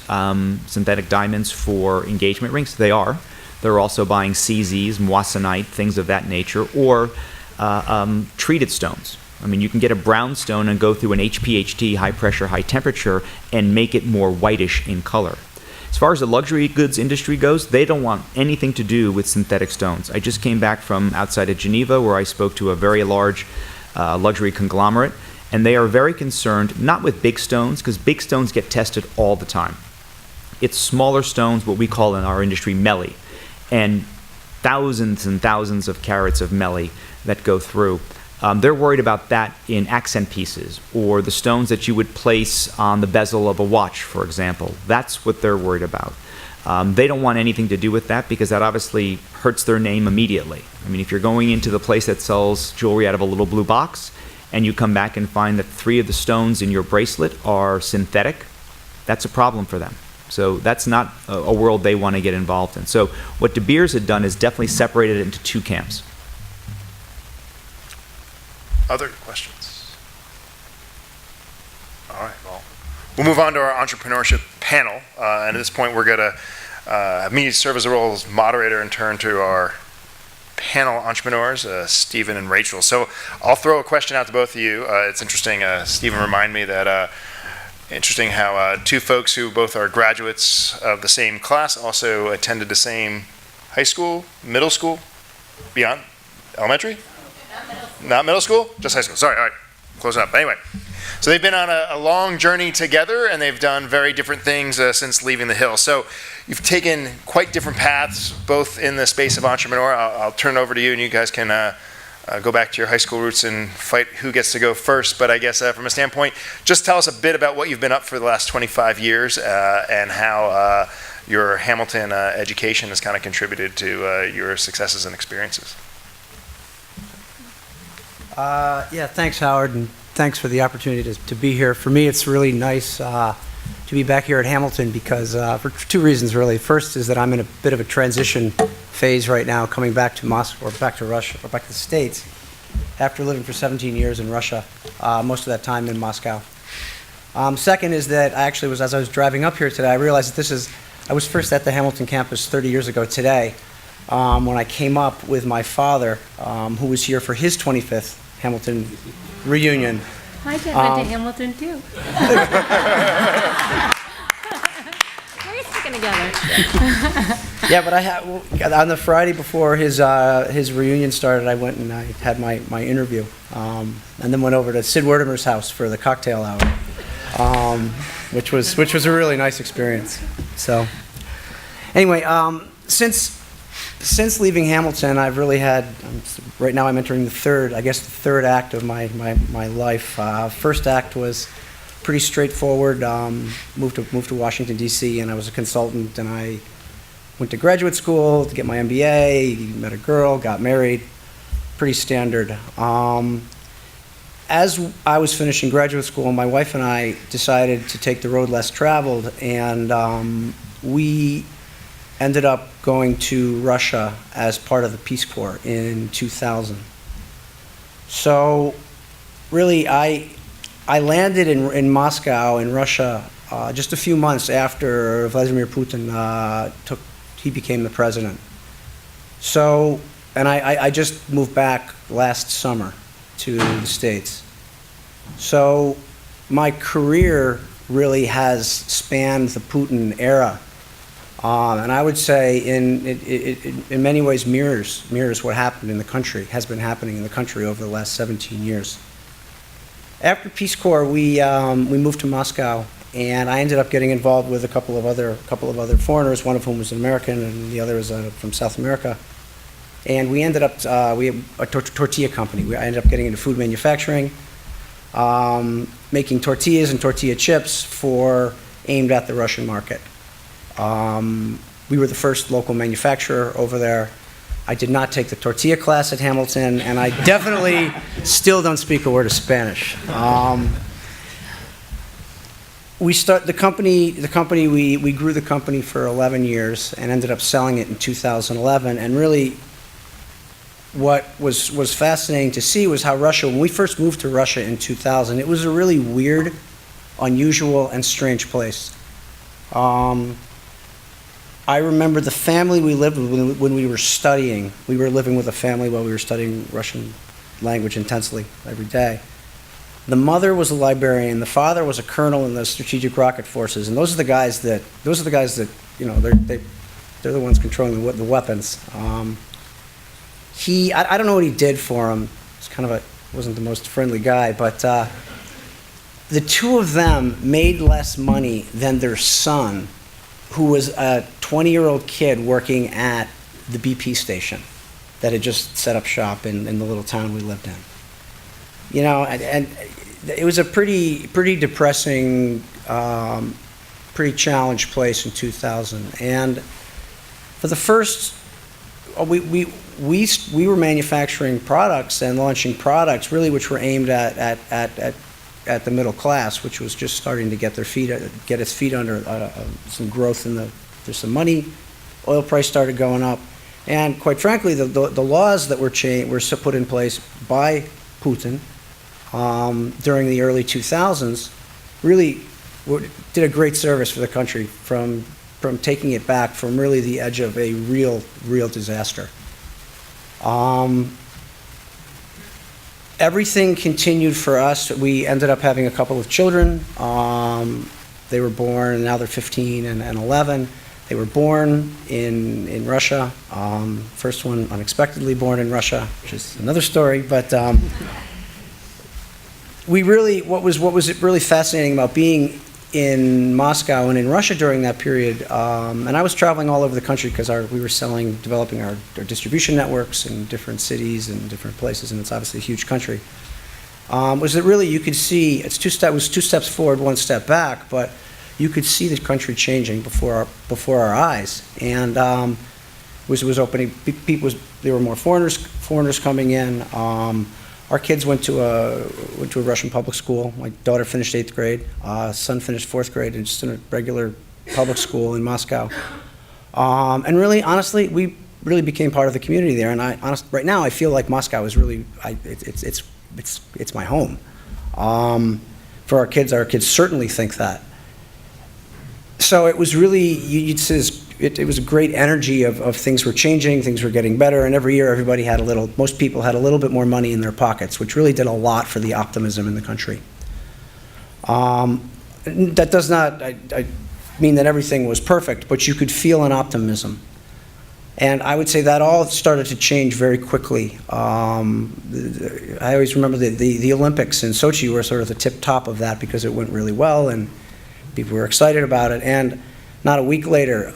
S3: synthetic diamonds for engagement rings? They are. They're also buying CZs, moissanite, things of that nature, or treated stones. I mean, you can get a brown stone and go through an HPHT, high pressure, high temperature, and make it more whitish in color. As far as the luxury goods industry goes, they don't want anything to do with synthetic stones. I just came back from outside of Geneva where I spoke to a very large luxury conglomerate, And they are very concerned, not with big stones, because big stones get tested all the time. It's smaller stones, what we call in our industry melly, and thousands of carats of melly that go through. They're worried about that in accent pieces, or the stones that you would place on the bezel of a watch, for example. That's what they're worried about. They don't want anything to do with that because that obviously hurts their name immediately. I mean, if you're going into the place that sells jewelry out of a little blue box and you come back and find that 3 of the stones in your bracelet are synthetic, that's a problem for them. So that's not a world they want to get involved in. So what De Beers had done is definitely separated it into 2 camps.
S1: Other questions? All right, well, we'll move on to our entrepreneurship panel. And at this point, we're going to have me serve as a role as moderator and turn to our panel entrepreneurs, Stephen and Rachel. So I'll throw a question out to both of you. It's interesting, Stephen reminded me that interesting how 2 folks who both are graduates of the same class also attended the same high school, middle school, beyond, elementary? Not middle school? Just high school. Sorry, all right. Close it up. Anyway, so they've been on a long journey together, and they've done very different things since leaving the Hill. So you've taken quite different paths, both in the space of entrepreneur. I'll turn it over to you, and you guys can go back to your high school roots and fight who gets to go first. But I guess from a standpoint, just tell us a bit about what you've been up for the last 25 years and how your Hamilton education has kind of contributed to your successes and experiences.
S8: Yeah, thanks, Howard, and thanks for the opportunity to be here. For me, it's really nice to be back here at Hamilton because for 2 reasons, really. First is that I'm in a bit of a transition phase right now, coming back to Moscow, or back to Russia, or back to the States, after living for 17 years in Russia, most of that time in Moscow. Second is that as I was driving up here today, I realized that I was first at the Hamilton campus 30 years ago today, when I came up with my father, who was here for his 25th Hamilton reunion.
S9: I just went to Hamilton too. We're sticking together.
S8: Yeah, but on the Friday before his reunion started, I went and I had my interview, and then went over to Sid Werdemer's house for the cocktail hour, which was a really nice experience. So, anyway, since leaving Hamilton, I've really had, right now I'm entering the third act of my life. First act was pretty straightforward. Moved to Washington, D.C., and I was a consultant, and I went to graduate school to get my MBA, met a girl, got married, pretty standard. As I was finishing graduate school, my wife and I decided to take the road less traveled, and we ended up going to Russia as part of the Peace Corps in 2000. So really, I landed in Moscow in Russia just a few months after Vladimir Putin he became the president. So, and I just moved back last summer to the States. So my career really has spanned the Putin era. And I would say in many ways mirrors what happened in the country, has been happening in the country over the last 17 years. After Peace Corps, we moved to Moscow, and I ended up getting involved with a couple of other foreigners, one of whom was an American and the other is from South America. And we ended up, we had a tortilla company. I ended up getting into food manufacturing, making tortillas and tortilla chips aimed at the Russian market. We were the first local manufacturer over there. I did not take the tortilla class at Hamilton, and I definitely still don't speak a word of Spanish. We grew the company for 11 years and ended up selling it in 2011. And really, what was fascinating to see was how Russia, when we first moved to Russia in 2000, it was a really weird, unusual, and strange place. I remember the family we lived with when we were studying. We were living with a family while we were studying Russian language intensely every day. The mother was a librarian. The father was a colonel in the Strategic Rocket Forces, and those are the guys that you know they're the ones controlling the weapons. I don't know what he did for him. It's kind of wasn't the most friendly guy, but the two of them made less money than their son, who was a 20-year-old kid working at the BP station that had just set up shop in the little town we lived in. You know, and it was a pretty depressing, pretty challenged place in 2000. And for the first, we were manufacturing products and launching products really which were aimed at the middle class, which was just starting to get its feet under some growth there's some money. Oil price started going up, and quite frankly, the laws that were put in place by Putin during the early 2000s really did a great service for the country from taking it back from really the edge of a real disaster. Everything continued for us. We ended up having a couple of children. They were born, and now they're 15 and 11. They were born in Russia. First one unexpectedly born in Russia, which is another story. But what was really fascinating about being in Moscow and in Russia during that period, and I was traveling all over the country because we were developing our distribution networks in different cities and different places, and it's obviously a huge country. Was that really you could see it was two steps forward, one step back, but you could see the country changing before our eyes, and was opening. There were more foreigners coming in. Our kids went to a Russian public school. My daughter finished 8th grade. Son finished 4th grade, and just in a regular public school in Moscow. And really, honestly, we really became part of the community there. And right now, I feel like Moscow is really it's my home. For our kids certainly think that. So it was really, you'd say it was a great energy of things were changing, things were getting better, and every year most people had a little bit more money in their pockets, which really did a lot for the optimism in the country. That does not mean that everything was perfect, but you could feel an optimism. And I would say that all started to change very quickly. I always remember the Olympics in Sochi were sort of the tip top of that because it went really well and people were excited about it. And not a week later,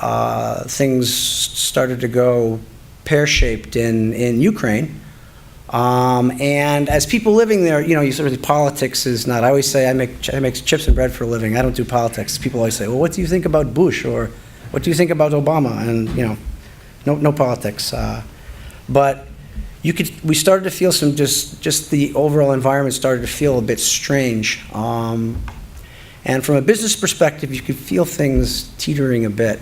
S8: things started to go pear-shaped in Ukraine. And as people living there, you sort of, politics is not, I always say I make chips and bread for a living. I don't do politics. People always say, well, what do you think about Bush? Or what do you think about Obama? And, no politics. But we started to feel some, just the overall environment started to feel a bit strange. And from a business perspective, you could feel things teetering a bit.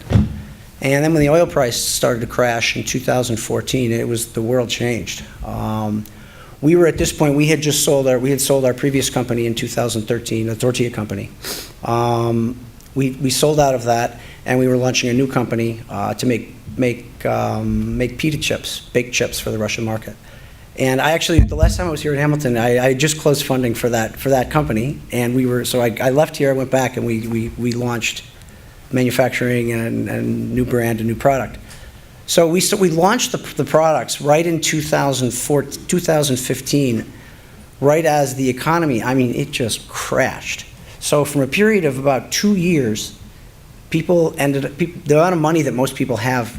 S8: And then when the oil price started to crash in 2014, the world changed. We were at this point, we had sold our previous company in 2013, a tortilla company. We sold out of that, and we were launching a new company to make pita chips, baked chips for the Russian market. And the last time I was here in Hamilton, I just closed funding for that company, and I left here, I went back, and we launched manufacturing and a new brand, a new product. So we launched the products right in 2015, right as the economy, it just crashed. So from a period of about 2 years, the amount of money that most people have,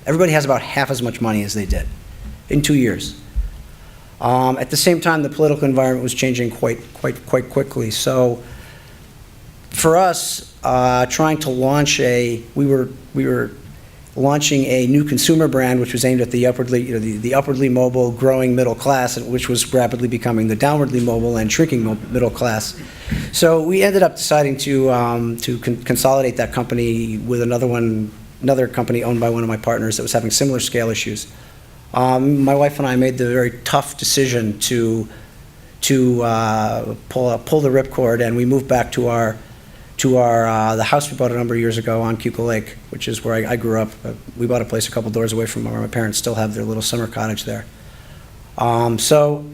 S8: everybody has about half as much money as they did in 2 years. At the same time, the political environment was changing quite quickly. So for us, trying to launch we were launching a new consumer brand, which was aimed at the upwardly mobile, growing middle class, which was rapidly becoming the downwardly mobile and shrinking middle class. So we ended up deciding to consolidate that company with another company owned by one of my partners that was having similar scale issues. My wife and I made the very tough decision to pull the ripcord, and we moved back to the house we bought a number of years ago on Keuka Lake, which is where I grew up. We bought a place a couple doors away from where my parents still have their little summer cottage there. So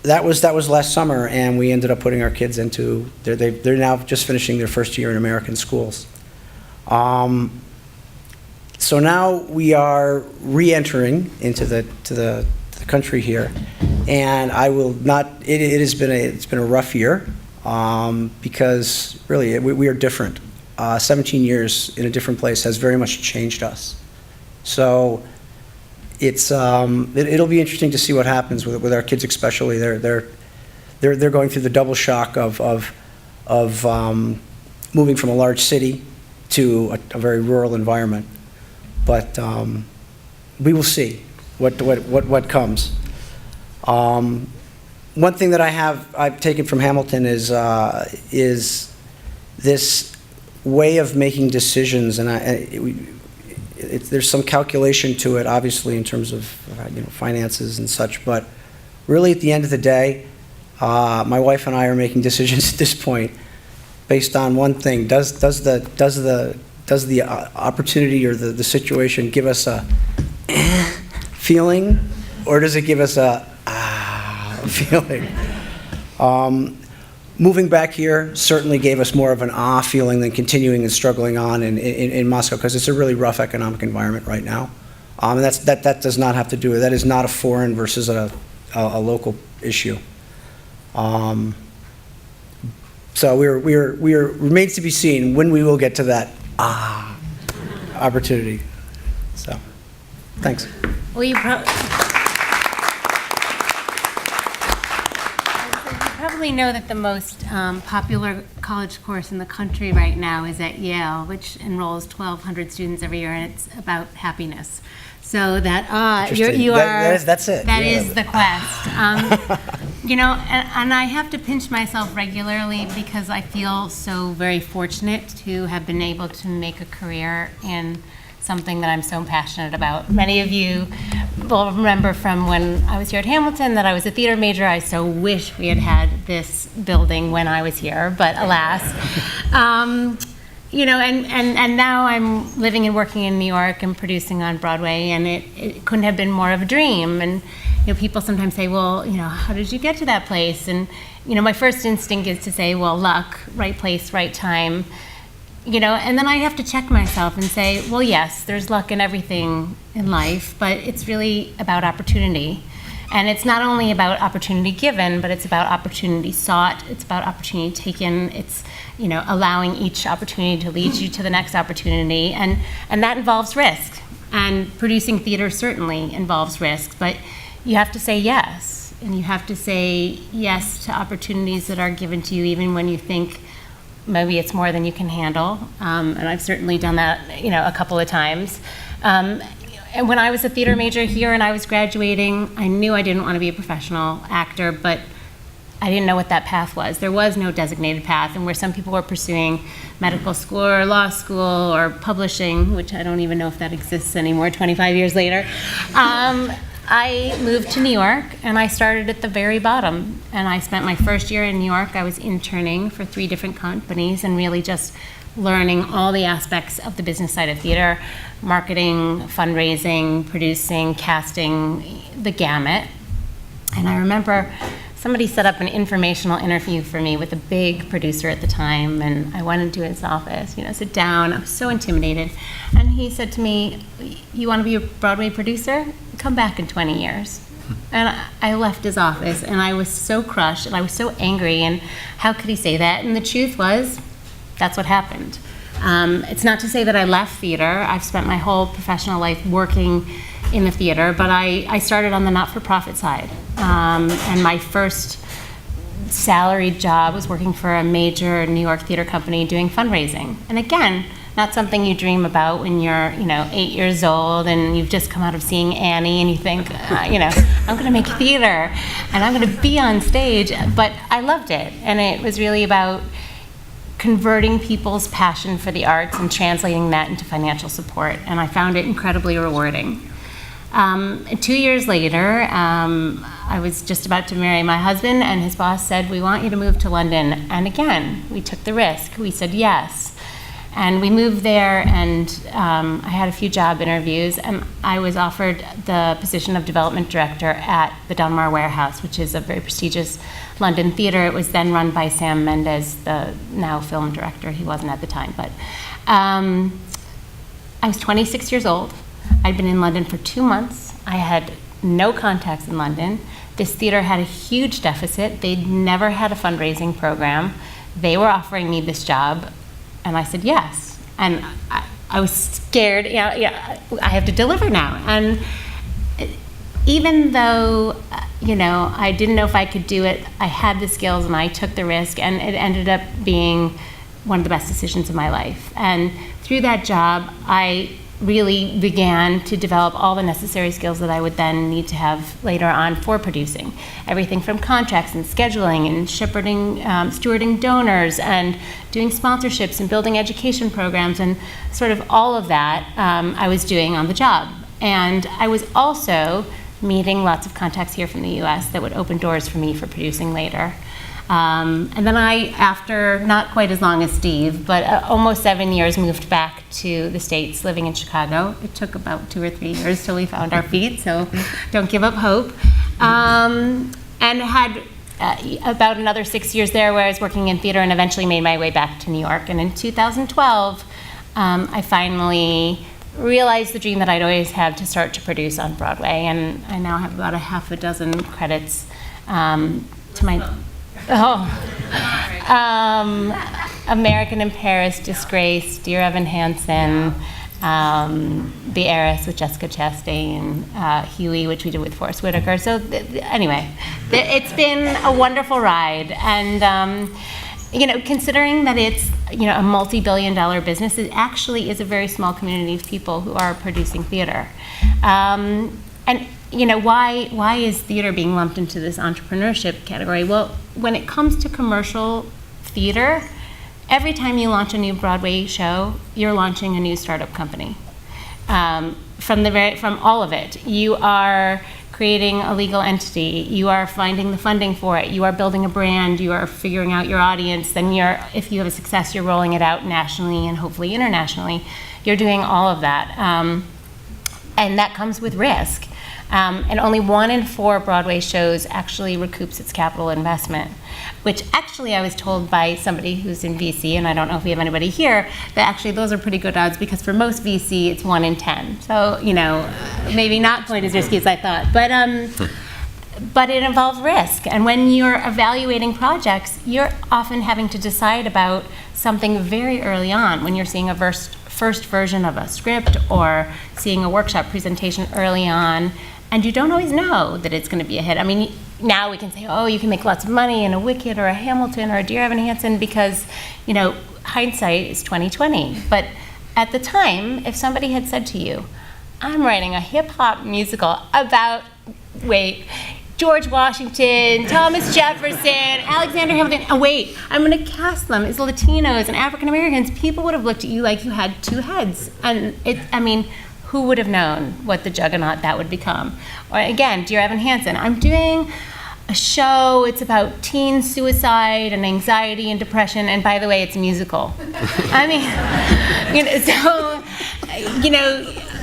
S8: that was last summer, and we ended up putting our kids into. They're now just finishing their first year in American schools. So now we are re-entering into the country here, And I will not, it has been it's been a rough year, because really, we are different. 17 years in a different place has very much changed us. So it's, it'll be interesting to see what happens with our kids especially. They're going through the double shock of moving from a large city to a very rural environment. But we will see what comes. One thing that I've taken from Hamilton is this way of making decisions, and there's some calculation to it, obviously, in terms of finances and such. But really, at the end of the day, my wife and I are making decisions at this point based on one thing: does the opportunity or the situation give us a feeling, or does it give us a feeling? Moving back here certainly gave us more of an feeling than continuing and struggling on in Moscow, because it's a really rough economic environment right now. And that does not have to do with, that is not a foreign versus a local issue. So we're remains to be seen when we will get to that opportunity. So, thanks.
S9: Well, you probably know that the most popular college course in the country right now is at Yale, which enrolls 1,200 students every year, and it's about happiness. So that
S8: that's it.
S9: That is the quest. And I have to pinch myself regularly because I feel so very fortunate to have been able to make a career in something that I'm so passionate about. Many of you will remember from when I was here at Hamilton that I was a theater major. I so wish we had had this building when I was here, but alas. And now I'm living and working in New York and producing on Broadway, and it couldn't have been more of a dream. And people sometimes say, well, how did you get to that place? And my first instinct is to say, well, luck, right place, right time. And then I have to check myself and say, well, yes, there's luck in everything in life, but it's really about opportunity. And it's not only about opportunity given, but it's about opportunity sought. It's about opportunity taken. It's, allowing each opportunity to lead you to the next opportunity. And that involves risk. And producing theater certainly involves risk, but you have to say yes. And you have to say yes to opportunities that are given to you, even when you think maybe it's more than you can handle, and I've certainly done that, a couple of times. And when I was a theater major here and I was graduating, I knew I didn't want to be a professional actor, but I didn't know what that path was. There was no designated path, and where some people were pursuing medical school or law school or publishing, which I don't even know if that exists anymore 25 years later, I moved to New York, and I started at the very bottom. And I spent my first year in New York. I was interning for 3 different companies and really just learning all the aspects of the business side of theater: marketing, fundraising, producing, casting, the gamut. And I remember somebody set up an informational interview for me with a big producer at the time, and I went into his office, sit down. I was so intimidated. And he said to me, you want to be a Broadway producer? Come back in 20 years. And I left his office, and I was so crushed, and I was so angry, and how could he say that? And the truth was, that's what happened. It's not to say that I left theater. I've spent my whole professional life working in the theater, but I started on the not-for-profit side. And my first salaried job was working for a major New York theater company doing fundraising. And again, not something you dream about when you're, 8 years old and you've just come out of seeing Annie and you think, I'm going to make theater and I'm going to be on stage. But I loved it, and it was really about converting people's passion for the arts and translating that into financial support. And I found it incredibly rewarding. 2 years later, I was just about to marry my husband, and his boss said, we want you to move to London. And again, we took the risk. We said yes. And we moved there, and I had a few job interviews, and I was offered the position of development director at the Donmar Warehouse, which is a very prestigious London theater. It was then run by Sam Mendes, the now film director. He wasn't at the time, but I was 26 years old. I'd been in London for 2 months. I had no contacts in London. This theater had a huge deficit. They'd never had a fundraising program. They were offering me this job, and I said yes. And I was scared, I have to deliver now. And even though, I didn't know if I could do it, I had the skills and I took the risk, and it ended up being one of the best decisions of my life. And through that job, I really began to develop all the necessary skills that I would then need to have later on for producing. Everything from contracts and scheduling and shepherding, stewarding donors and doing sponsorships and building education programs, and sort of all of that I was doing on the job. And I was also meeting lots of contacts here from the US that would open doors for me for producing later. And then I, after not quite as long as Steve, but almost 7 years, moved back to the States, living in Chicago. It took about 2 or 3 years till we found our feet, so don't give up hope. And had about another 6 years there where I was working in theater, and eventually made my way back to New York. And in 2012, I finally realized the dream that I'd always had to start to produce on Broadway, and I now have about a half a dozen credits to my... American in Paris, Disgrace, Dear Evan Hansen, The Heiress with Jessica Chastain, Huey, which we did with Forrest Whitaker. So anyway, it's been a wonderful ride. And considering that it's a multi-billion-dollar business, it actually is a very small community of people who are producing theater. And why is theater being lumped into this entrepreneurship category? Well, when it comes to commercial theater, every time you launch a new Broadway show, you're launching a new startup company. From all of it, you are creating a legal entity, you are finding the funding for it, you are building a brand, you are figuring out your audience, then if you have a success, you're rolling it out nationally and hopefully internationally. You're doing all of that. And that comes with risk. And only 1 in 4 Broadway shows actually recoups its capital investment, which actually I was told by somebody who's in VC, and I don't know if we have anybody here, that actually those are pretty good odds, because for most VC it's 1 in 10. So, maybe not quite as risky as I thought, but it involves risk. And when you're evaluating projects, you're often having to decide about something very early on when you're seeing a first version of a script or seeing a workshop presentation early on, and you don't always know that it's going to be a hit. I mean, now we can say, oh, you can make lots of money in a Wicked or a Hamilton or a Dear Evan Hansen because, hindsight is 20/20. But at the time, if somebody had said to you, I'm writing a hip-hop musical about, George Washington, Thomas Jefferson, Alexander Hamilton, I'm going to cast them as Latinos and African Americans, people would have looked at you like you had 2 heads. And who would have known what the juggernaut that would become? Or again, Dear Evan Hansen, I'm doing a show, it's about teen suicide and anxiety and depression, and by the way, it's a musical.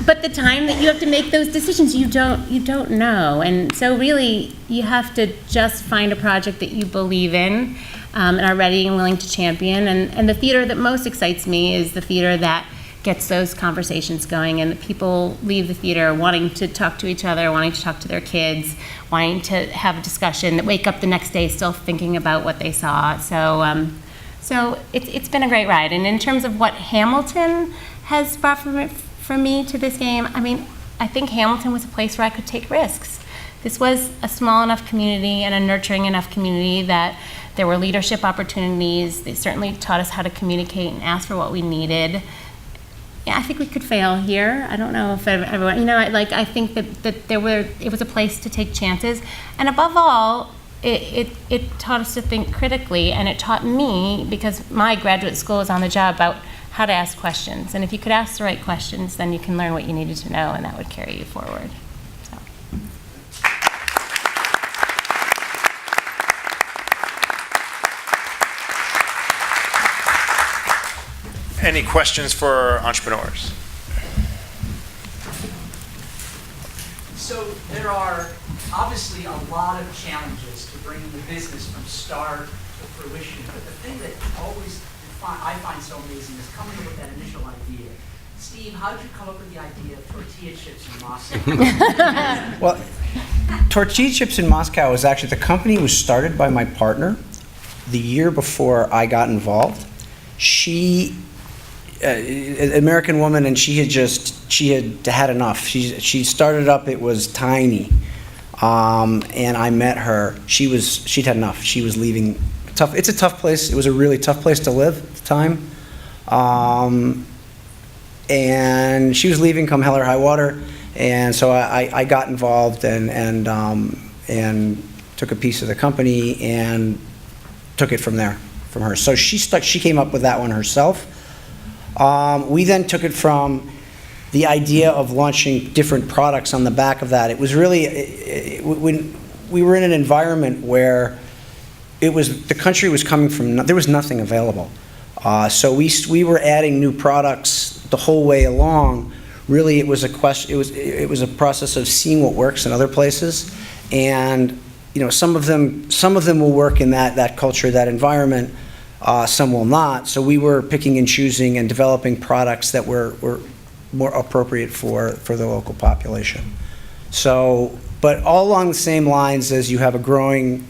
S9: But the time that you have to make those decisions, you don't know. And so really, you have to just find a project that you believe in and are ready and willing to champion. And the theater that most excites me is the theater that gets those conversations going, and the people leave the theater wanting to talk to each other, wanting to talk to their kids, wanting to have a discussion, that wake up the next day still thinking about what they saw. So it's been a great ride. And in terms of what Hamilton has brought for me to this game, I think Hamilton was a place where I could take risks. This was a small enough community and a nurturing enough community that there were leadership opportunities. They certainly taught us how to communicate and ask for what we needed. Yeah, I think we could fail here. I don't know if everyone, I think that it was a place to take chances. And above all, it taught us to think critically, and it taught me, because my graduate school is on the job, about how to ask questions. And if you could ask the right questions, then you can learn what you needed to know, and that would carry you forward. So.
S1: Any questions for entrepreneurs?
S10: So there are obviously a lot of challenges to bringing the business from start to fruition, but the thing that I find so amazing is coming up with that initial idea. Steve, how did you come up with the idea of tortilla chips and masa?
S8: Well, Torchy Chips in Moscow was actually, the company was started by my partner the year before I got involved. She, an American woman, and she had had enough. She started up, it was tiny. And I met her, she'd had enough. She was leaving. It's a tough place. It was a really tough place to live at the time. And she was leaving come hell or high water. And so I got involved and took a piece of the company and took it from there, from her. So she came up with that one herself. We then took it from the idea of launching different products on the back of that. It was really, when we were in an environment where the country was coming from, there was nothing available. So we were adding new products the whole way along. Really, it was a process of seeing what works in other places, and some of them will work in that culture, that environment. Some will not. So we were picking and choosing and developing products that were more appropriate for the local population. So, but all along the same lines as you have a growing,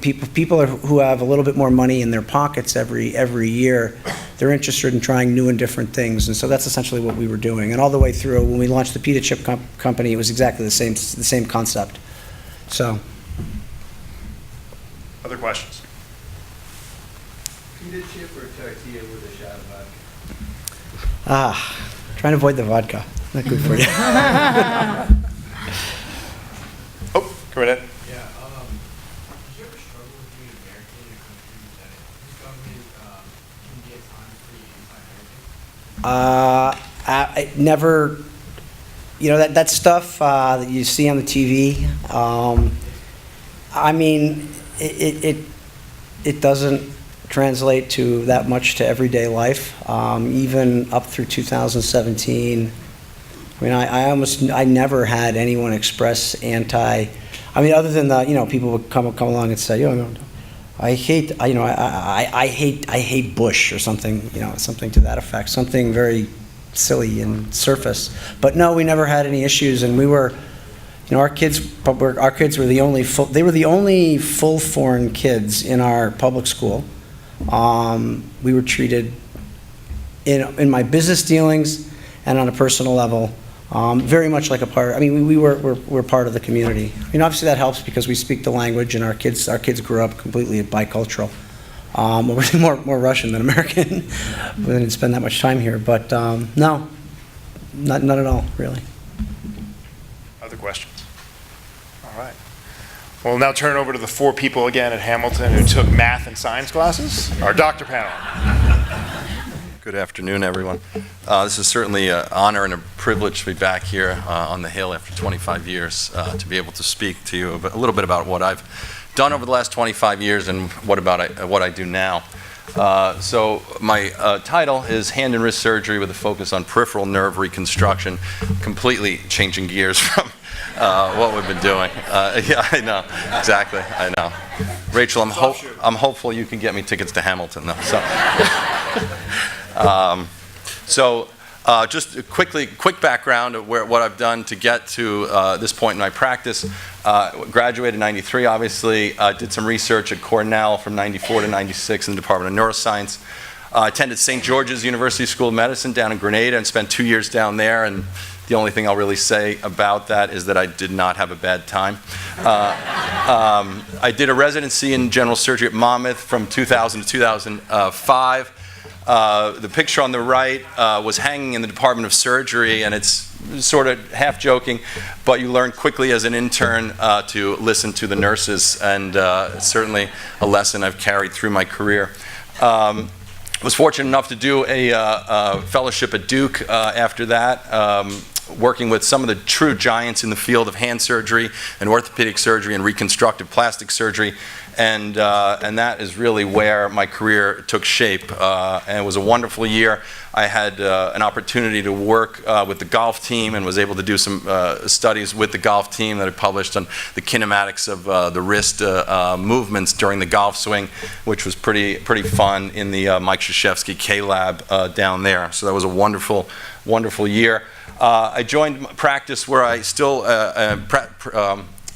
S8: people who have a little bit more money in their pockets every year, they're interested in trying new and different things, and so that's essentially what we were doing. And all the way through, when we launched the pita chip company, it was exactly the same concept. So,
S1: Other questions?
S7: Pita chip or tortilla with a shot of vodka?
S8: Trying to avoid the vodka. Not good for you.
S1: Oh, go right ahead.
S11: Yeah, did you ever struggle with being American in a country that whose government can be at times pretty anti-American?
S8: I never, that stuff that you see on the TV, I mean, it doesn't translate to that much to everyday life, even up through 2017. I mean, I never had anyone express other than people would come along and say, I hate Bush or something, something to that effect, something very silly and surface. But no, we never had any issues, and we were, our kids were the only full foreign kids in our public school. We were treated in my business dealings and on a personal level very much like a part. I mean, we're part of the community. I mean, obviously that helps because we speak the language, and our kids grew up completely bicultural. We're more Russian than American. We didn't spend that much time here, but no, not at all, really.
S1: Other questions? All right. We'll now turn over to the four people again at Hamilton who took math and science classes, our doctor panel.
S12: Good afternoon, everyone. This is certainly an honor and a privilege to be back here on the Hill after 25 years to be able to speak to you a little bit about what I've done over the last 25 years and what I do now. So my title is Hand and Wrist Surgery with a focus on peripheral nerve reconstruction, completely changing gears from what we've been doing. Yeah, I know, exactly, I know. Rachel, I'm hopeful you can get me tickets to Hamilton, though. So, just a quick background of what I've done to get to this point in my practice. Graduated in '93, obviously. Did some research at Cornell from '94 to '96 in the Department of Neuroscience. Attended St. George's University School of Medicine down in Grenada and spent 2 years down there. And the only thing I'll really say about that is that I did not have a bad time. I did a residency in general surgery at Monmouth from 2000 to 2005. The picture on the right was hanging in the Department of Surgery, and it's sort of half joking, but you learn quickly as an intern to listen to the nurses, and certainly a lesson I've carried through my career. Was fortunate enough to do a fellowship at Duke after that, working with some of the true giants in the field of hand surgery and orthopedic surgery and reconstructive plastic surgery. And that is really where my career took shape. And it was a wonderful year. I had an opportunity to work with the golf team and was able to do some studies with the golf team that I published on the kinematics of the wrist movements during the golf swing, which was pretty fun in the Mike Krzyzewski K-Lab down there. So that was a wonderful year. I joined practice where I still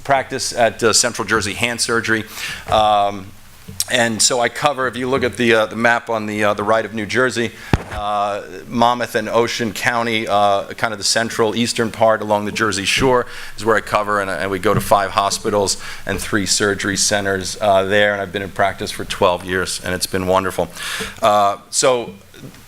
S12: practice at Central Jersey Hand Surgery. And so I cover, if you look at the map on the right of New Jersey, Monmouth and Ocean County, kind of the central eastern part along the Jersey Shore is where I cover, and we go to 5 hospitals and 3 surgery centers there, and I've been in practice for 12 years, and it's been wonderful. So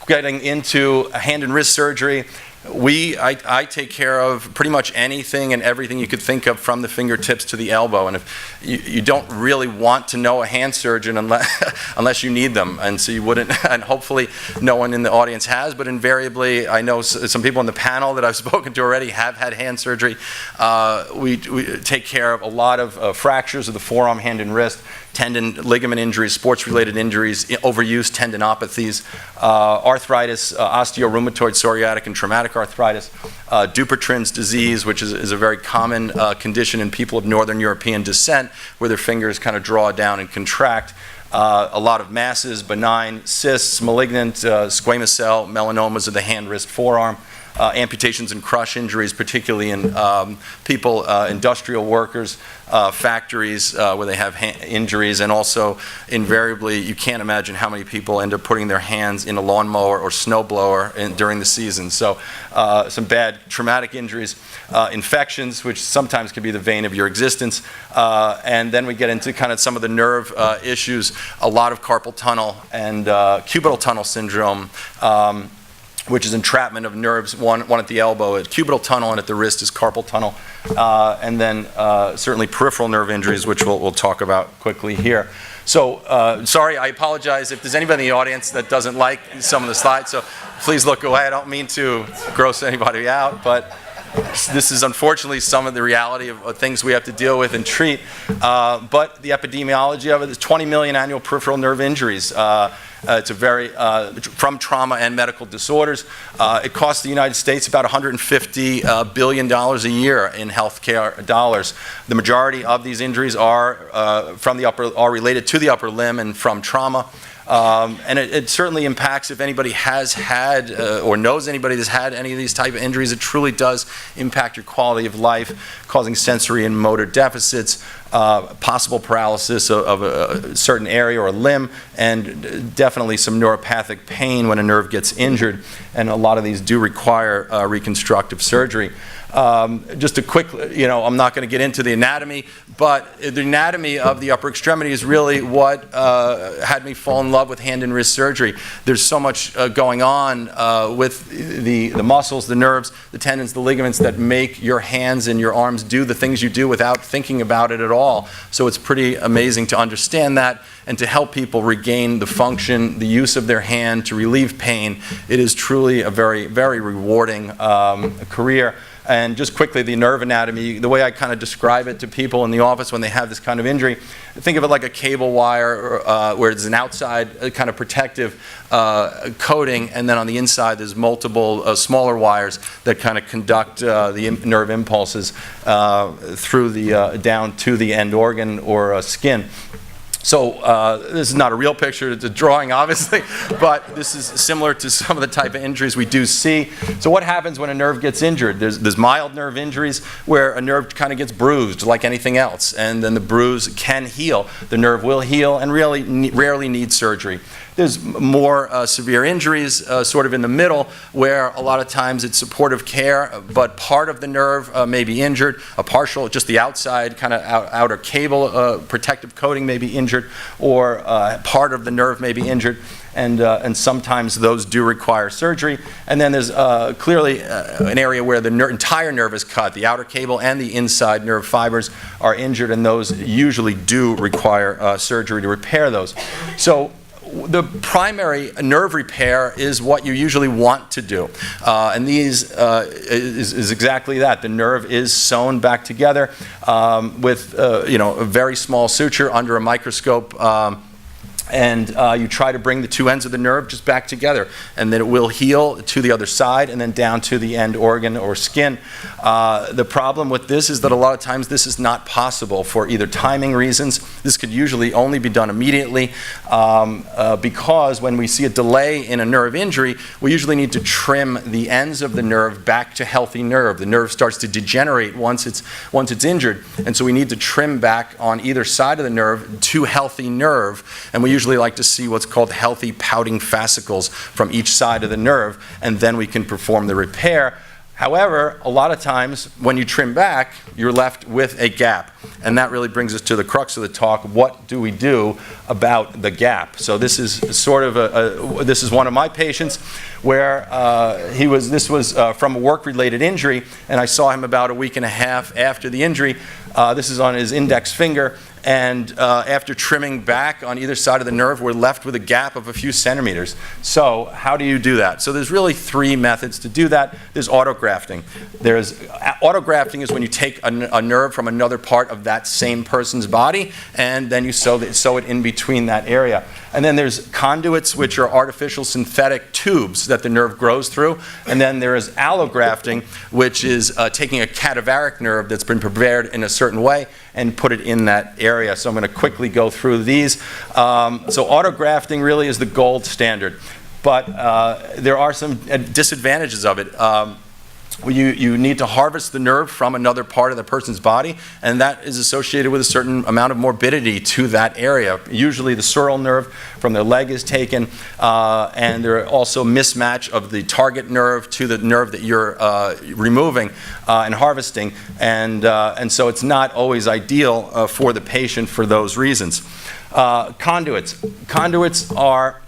S12: getting into hand and wrist surgery, I take care of pretty much anything and everything you could think of from the fingertips to the elbow. And if you don't really want to know a hand surgeon unless you need them, and so you wouldn't, and hopefully no one in the audience has, but invariably I know some people on the panel that I've spoken to already have had hand surgery. We take care of a lot of fractures of the forearm, hand, and wrist, tendon, ligament injuries, sports-related injuries, overuse, tendinopathies, arthritis, osteorheumatoid, psoriatic, and traumatic arthritis, Dupuytren's disease, which is a very common condition in people of Northern European descent, where their fingers kind of draw down and contract. A lot of masses, benign, cysts, malignant, squamous cell, melanomas of the hand, wrist, forearm, amputations and crush injuries, particularly in people, industrial workers, factories where they have injuries, and also invariably you can't imagine how many people end up putting their hands in a lawnmower or snowblower during the season. So some bad traumatic injuries, infections, which sometimes can be the bane of your existence, and then we get into kind of some of the nerve issues, a lot of carpal tunnel and cubital tunnel syndrome, which is entrapment of nerves, one at the elbow, at cubital tunnel, and at the wrist is carpal tunnel. And then certainly peripheral nerve injuries, which we'll talk about quickly here. So, sorry, I apologize if there's anybody in the audience that doesn't like some of the slides, so please look away. I don't mean to gross anybody out, but this is unfortunately some of the reality of things we have to deal with and treat. But the epidemiology of it is 20 million annual peripheral nerve injuries. It's a very, from trauma and medical disorders. It costs the United States about $150 billion a year in healthcare dollars. The majority of these injuries are related to the upper limb and from trauma. And it certainly impacts, if anybody has had or knows anybody that's had any of these type of injuries, it truly does impact your quality of life, causing sensory and motor deficits, possible paralysis of a certain area or a limb, and definitely some neuropathic pain when a nerve gets injured. And a lot of these do require reconstructive surgery. Just a quick, I'm not going to get into the anatomy, but the anatomy of the upper extremity is really what had me fall in love with hand and wrist surgery. There's so much going on with the muscles, the nerves, the tendons, the ligaments that make your hands and your arms do the things you do without thinking about it at all. So it's pretty amazing to understand that and to help people regain the function, the use of their hand to relieve pain. It is truly a very, very rewarding career. And just quickly, the nerve anatomy, the way I kind of describe it to people in the office when they have this kind of injury, think of it like a cable wire where there's an outside kind of protective coating, and then on the inside there's multiple smaller wires that kind of conduct the nerve impulses through the down to the end organ or skin. So this is not a real picture, it's a drawing obviously, but this is similar to some of the type of injuries we do see. So what happens when a nerve gets injured? There's mild nerve injuries where a nerve kind of gets bruised like anything else, and then the bruise can heal. The nerve will heal and really rarely needs surgery. There's more severe injuries sort of in the middle where a lot of times it's supportive care, but part of the nerve may be injured, a partial, just the outside kind of outer cable protective coating may be injured, or part of the nerve may be injured, and sometimes those do require surgery. And then there's clearly an area where the entire nerve is cut, the outer cable and the inside nerve fibers are injured, and those usually do require surgery to repair those. So the primary nerve repair is what you usually want to do, and these is exactly that. The nerve is sewn back together with a very small suture under a microscope. and you try to bring the two ends of the nerve just back together, and then it will heal to the other side and then down to the end organ or skin. The problem with this is that a lot of times this is not possible for either timing reasons. This could usually only be done immediately because when we see a delay in a nerve injury, we usually need to trim the ends of the nerve back to healthy nerve. The nerve starts to degenerate once it's injured, and so we need to trim back on either side of the nerve to healthy nerve, and we usually like to see what's called healthy pouting fascicles from each side of the nerve, and then we can perform the repair. However, a lot of times when you trim back, you're left with a gap, and that really brings us to the crux of the talk. What do we do about the gap? So this is sort of this is one of my patients where this was from a work-related injury, and I saw him about a week and a half after the injury. This is on his index finger, and after trimming back on either side of the nerve, we're left with a gap of a few centimeters. So how do you do that? So there's really three methods to do that. There's autografting. Autografting is when you take a nerve from another part of that same person's body, and then you sew it in between that area. And then there's conduits, which are artificial synthetic tubes that the nerve grows through. And then there is allografting, which is taking a cadaveric nerve that's been prepared in a certain way and put it in that area. So I'm going to quickly go through these. So autografting really is the gold standard. But there are some disadvantages of it. You need to harvest the nerve from another part of the person's body, and that is associated with a certain amount of morbidity to that area. Usually the sural nerve from the leg is taken, and there are also mismatch of the target nerve to the nerve that you're removing and harvesting, and so it's not always ideal for the patient for those reasons. Conduits are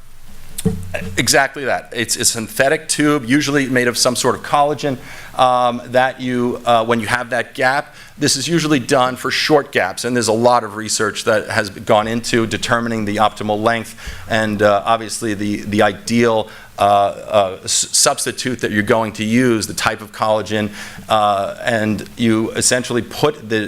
S12: exactly that. It's a synthetic tube, usually made of some sort of collagen, that you, when you have that gap, this is usually done for short gaps, and there's a lot of research that has gone into determining the optimal length and obviously the ideal substitute that you're going to use, the type of collagen, and you essentially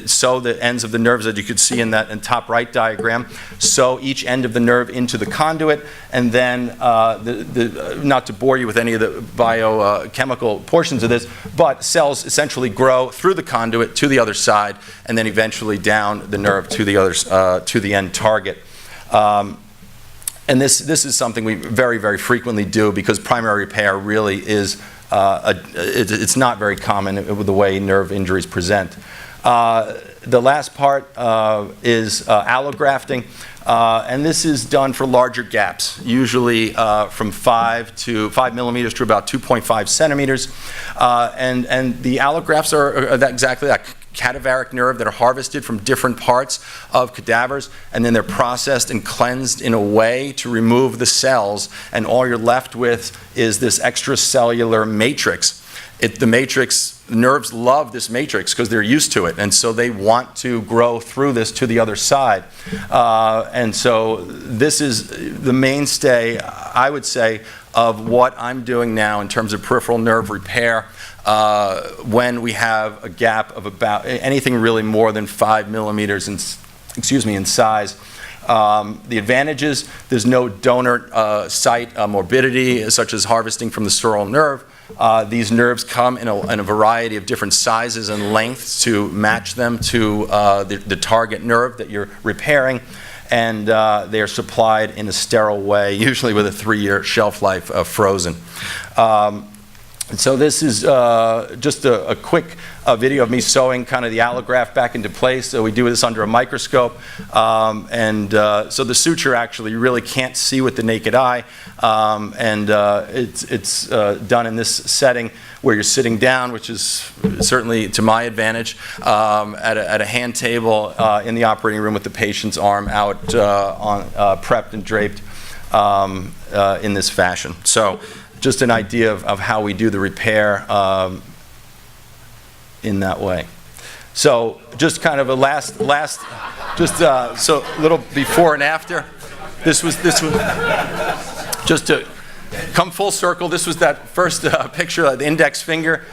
S12: sew the ends of the nerves that you could see in that top right diagram, sew each end of the nerve into the conduit, and then, not to bore you with any of the biochemical portions of this, but cells essentially grow through the conduit to the other side, and then eventually down the nerve to the end target. And this is something we very, very frequently do because primary repair really is, it's not very common with the way nerve injuries present. The last part is allografting, and this is done for larger gaps, usually from 5 millimeters to about 2.5 centimeters. And the allografts are exactly that. Cadaveric nerve that are harvested from different parts of cadavers, and then they're processed and cleansed in a way to remove the cells, and all you're left with is this extracellular matrix. Nerves love this matrix because they're used to it, and so they want to grow through this to the other side. And so this is the mainstay, I would say, of what I'm doing now in terms of peripheral nerve repair when we have a gap of about anything really more than 5 millimeters in size. The advantages, there's no donor site morbidity, such as harvesting from the sural nerve. These nerves come in a variety of different sizes and lengths to match them to the target nerve that you're repairing, and they are supplied in a sterile way, usually with a 3-year shelf life frozen. So this is just a quick video of me sewing kind of the allograft back into place. So we do this under a microscope. So the suture actually you really can't see with the naked eye. It's done in this setting where you're sitting down, which is certainly to my advantage, at a hand table in the operating room with the patient's arm out prepped and draped in this fashion. So just an idea of how we do the repair in that way. So just kind of a last so a little before and after. This was just to come full circle. This was that first picture of the index finger,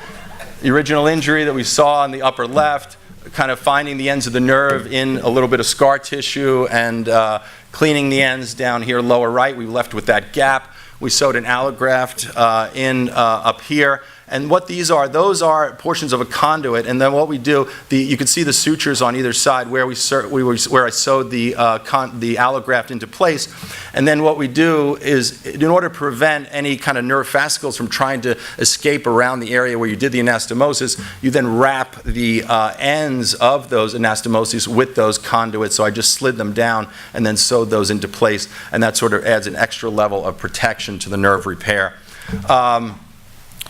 S12: the original injury that we saw on the upper left, kind of finding the ends of the nerve in a little bit of scar tissue and cleaning the ends down here lower right. We left with that gap. We sewed an allograft in up here. And what these are, those are portions of a conduit. And then what we do, you can see the sutures on either side where I sewed the allograft into place. And then what we do is, in order to prevent any kind of nerve fascicles from trying to escape around the area where you did the anastomosis, you then wrap the ends of those anastomoses with those conduits. So I just slid them down and then sewed those into place. And that sort of adds an extra level of protection to the nerve repair.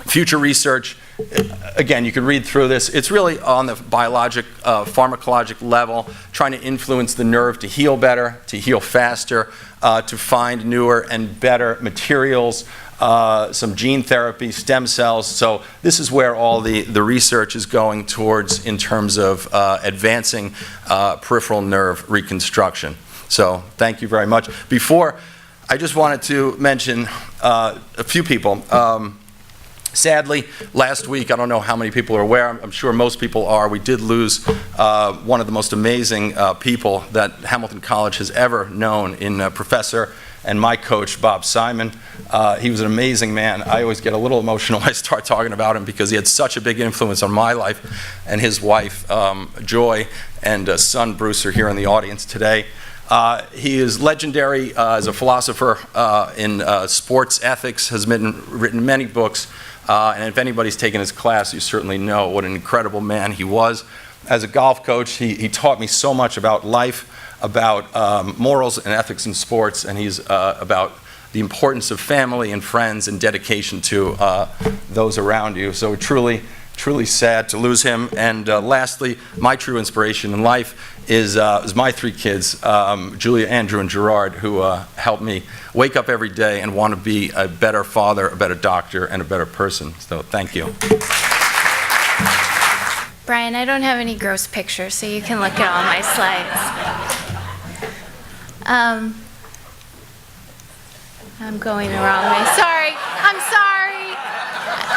S12: Future research, again, you can read through this. It's really on the biologic, pharmacologic level, trying to influence the nerve to heal better, to heal faster, to find newer and better materials, some gene therapy, stem cells. So this is where all the research is going towards in terms of advancing peripheral nerve reconstruction. So thank you very much. Before, I just wanted to mention a few people. Sadly, last week, I don't know how many people are aware, I'm sure most people are, we did lose one of the most amazing people that Hamilton College has ever known in Professor and my coach, Bob Simon. He was an amazing man. I always get a little emotional when I start talking about him because he had such a big influence on my life, and his wife, Joy, and son, Bruce, are here in the audience today. He is legendary as a philosopher in sports ethics, has written many books. And if anybody's taken his class, you certainly know what an incredible man he was. As a golf coach, he taught me so much about life, about morals and ethics in sports, and he's about the importance of family and friends and dedication to those around you. So truly, truly sad to lose him. And lastly, my true inspiration in life is my three kids, Julia, Andrew, and Gerard, who help me wake up every day and want to be a better father, a better doctor, and a better person. So thank you.
S13: Brian, I don't have any gross pictures, so you can look at all my slides. I'm going the wrong way. Sorry. I'm sorry.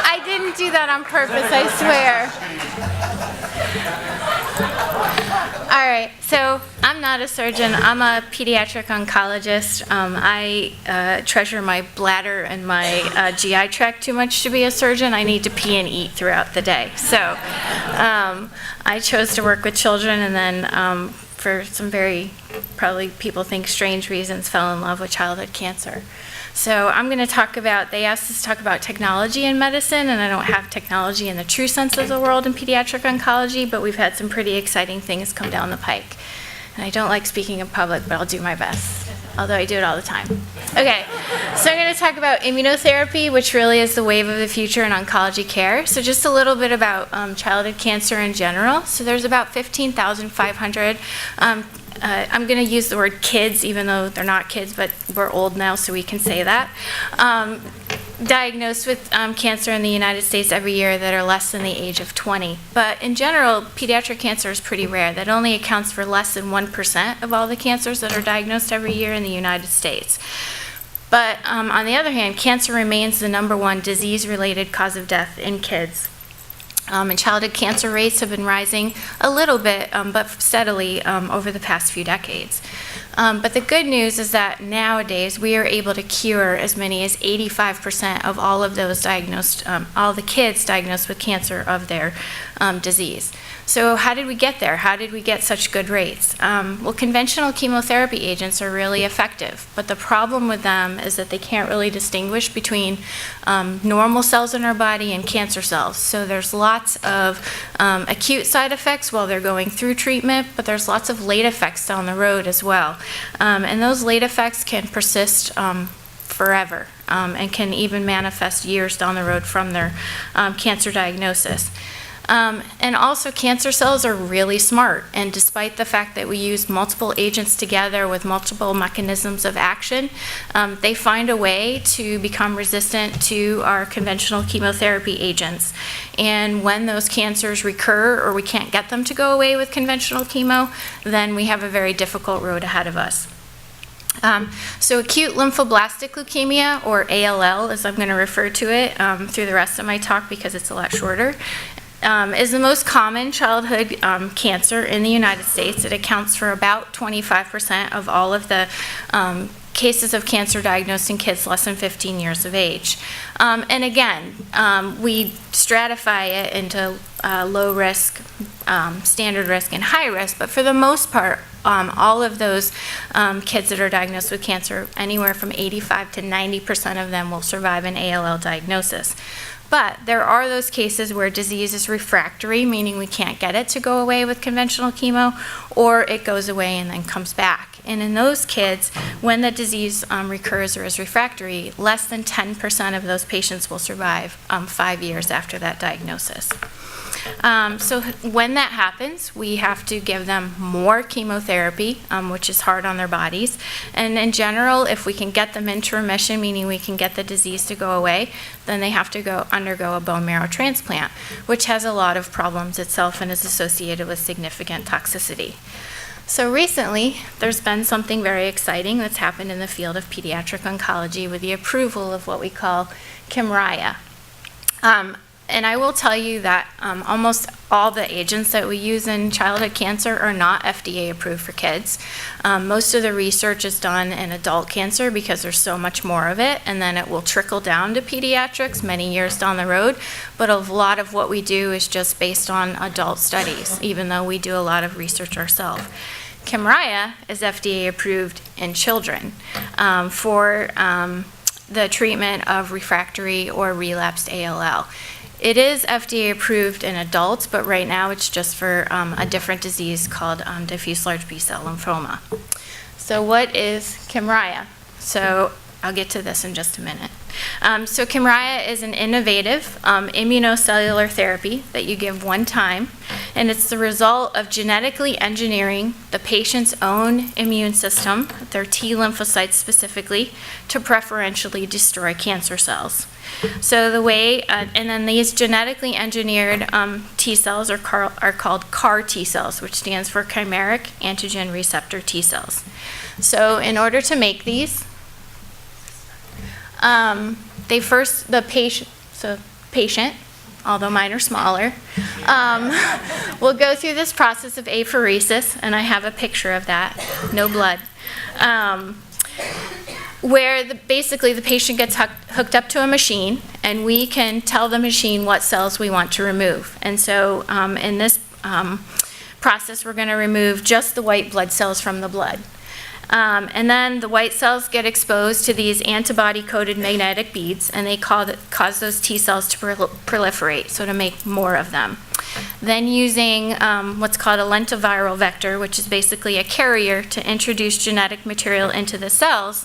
S13: I didn't do that on purpose, I swear. All right, so I'm not a surgeon. I'm a pediatric oncologist. I treasure my bladder and my GI tract too much to be a surgeon. I need to pee and eat throughout the day. So I chose to work with children, and then for some very, probably people think strange reasons, fell in love with childhood cancer. So I'm going to talk about, they asked us to talk about technology in medicine, and I don't have technology in the true sense of the world in pediatric oncology, but we've had some pretty exciting things come down the pike. And I don't like speaking in public, but I'll do my best, although I do it all the time. Okay, so I'm going to talk about immunotherapy, which really is the wave of the future in oncology care. So just a little bit about childhood cancer in general. So there's about 15,500 I'm going to use the word kids, even though they're not kids, but we're old now, so we can say that. Diagnosed with cancer in the United States every year that are less than the age of 20. But in general, pediatric cancer is pretty rare. That only accounts for less than 1% of all the cancers that are diagnosed every year in the United States. But on the other hand, cancer remains the #1 disease-related cause of death in kids. And childhood cancer rates have been rising a little bit, but steadily over the past few decades. But the good news is that nowadays we are able to cure as many as 85% of all of those diagnosed, all the kids diagnosed with cancer of their disease. So how did we get there? How did we get such good rates? Well, conventional chemotherapy agents are really effective, but the problem with them is that they can't really distinguish between normal cells in our body and cancer cells. So there's lots of acute side effects while they're going through treatment, but there's lots of late effects down the road as well. And those late effects can persist forever and can even manifest years down the road from their cancer diagnosis. And also, cancer cells are really smart, and despite the fact that we use multiple agents together with multiple mechanisms of action, they find a way to become resistant to our conventional chemotherapy agents. And when those cancers recur or we can't get them to go away with conventional chemo, then we have a very difficult road ahead of us. So acute lymphoblastic leukemia, or ALL, as I'm going to refer to it through the rest of my talk because it's a lot shorter, is the most common childhood cancer in the United States. It accounts for about 25% of all of the cases of cancer diagnosed in kids less than 15 years of age. And again, we stratify it into low risk, standard risk, and high risk, but for the most part, all of those kids that are diagnosed with cancer, anywhere from 85 to 90% of them will survive an ALL diagnosis. But there are those cases where disease is refractory, meaning we can't get it to go away with conventional chemo, or it goes away and then comes back. And in those kids, when the disease recurs or is refractory, less than 10% of those patients will survive 5 years after that diagnosis. So when that happens, we have to give them more chemotherapy, which is hard on their bodies. And in general, if we can get them into remission, meaning we can get the disease to go away, then they have to undergo a bone marrow transplant, which has a lot of problems itself and is associated with significant toxicity. So recently, there's been something very exciting that's happened in the field of pediatric oncology with the approval of what we call Kymriah. And I will tell you that almost all the agents that we use in childhood cancer are not FDA approved for kids. Most of the research is done in adult cancer because there's so much more of it, and then it will trickle down to pediatrics many years down the road. But a lot of what we do is just based on adult studies, even though we do a lot of research ourselves. Kymriah is FDA approved in children for the treatment of refractory or relapsed ALL. It is FDA approved in adults, but right now it's just for a different disease called diffuse large B-cell lymphoma. So what is Kymriah? So I'll get to this in just a minute. So Kymriah is an innovative immunocellular therapy that you give one time, and it's the result of genetically engineering the patient's own immune system, their T lymphocytes specifically, to preferentially destroy cancer cells. So the way, and then these genetically engineered T cells are called CAR T cells, which stands for chimeric antigen receptor T cells. So in order to make these, the patient, although mine are smaller, will go through this process of apheresis, and I have a picture of that, no blood, where basically the patient gets hooked up to a machine, and we can tell the machine what cells we want to remove. And so in this process, we're going to remove just the white blood cells from the blood. And then the white cells get exposed to these antibody-coated magnetic beads, and they cause those T cells to proliferate, so to make more of them. Then using what's called a lentiviral vector, which is basically a carrier to introduce genetic material into the cells,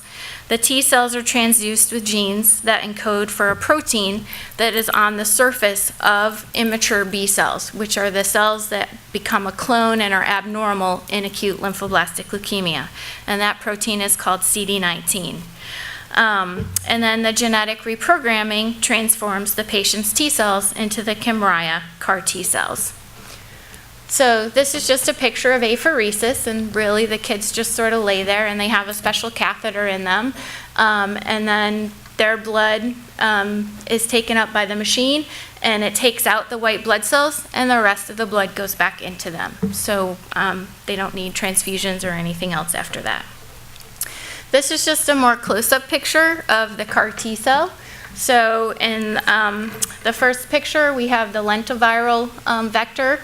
S13: the T cells are transduced with genes that encode for a protein that is on the surface of immature B cells, which are the cells that become a clone and are abnormal in acute lymphoblastic leukemia. And that protein is called CD19. And then the genetic reprogramming transforms the patient's T cells into the Kymriah CAR T cells. So this is just a picture of apheresis, and really the kids just sort of lay there, and they have a special catheter in them, and then their blood is taken up by the machine, and it takes out the white blood cells, and the rest of the blood goes back into them. So they don't need transfusions or anything else after that. This is just a more close-up picture of the CAR T cell. So in the first picture, we have the lentiviral vector,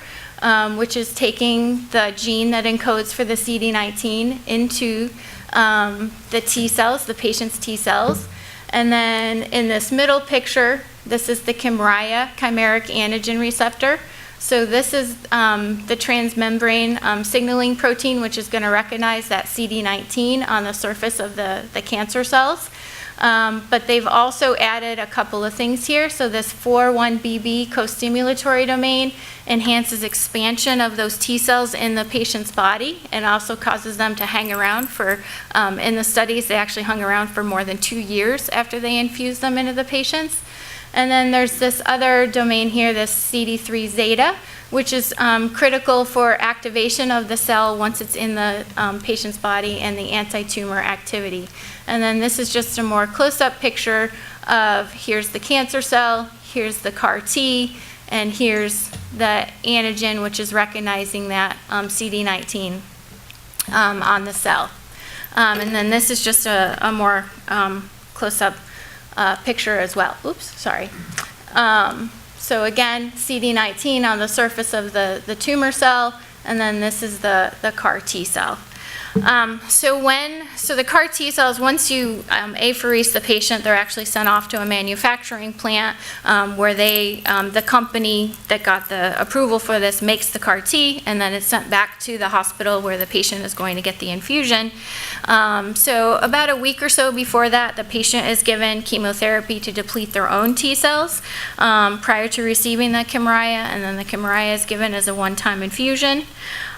S13: which is taking the gene that encodes for the CD19 into the T cells, the patient's T cells. And then in this middle picture, this is the Kymriah chimeric antigen receptor. So this is the transmembrane signaling protein, which is going to recognize that CD19 on the surface of the cancer cells. But they've also added a couple of things here. So this 4-1BB co-stimulatory domain enhances expansion of those T cells in the patient's body and also causes them to hang around for, in the studies, they actually hung around for more than 2 years after they infused them into the patients. And then there's this other domain here, this CD3 zeta, which is critical for activation of the cell once it's in the patient's body and the anti-tumor activity. And then this is just a more close-up picture of here's the cancer cell, here's the CAR T, and here's the antigen, which is recognizing that CD19 on the cell. And then this is just a more close-up picture as well. Oops, sorry. So again, CD19 on the surface of the tumor cell, and then this is the CAR T cell. So the CAR T cells, once you apheresis the patient, they're actually sent off to a manufacturing plant where the company that got the approval for this makes the CAR T, and then it's sent back to the hospital where the patient is going to get the infusion. So about a week or so before that, the patient is given chemotherapy to deplete their own T cells prior to receiving the Kymriah, and then the Kymriah is given as a one-time infusion.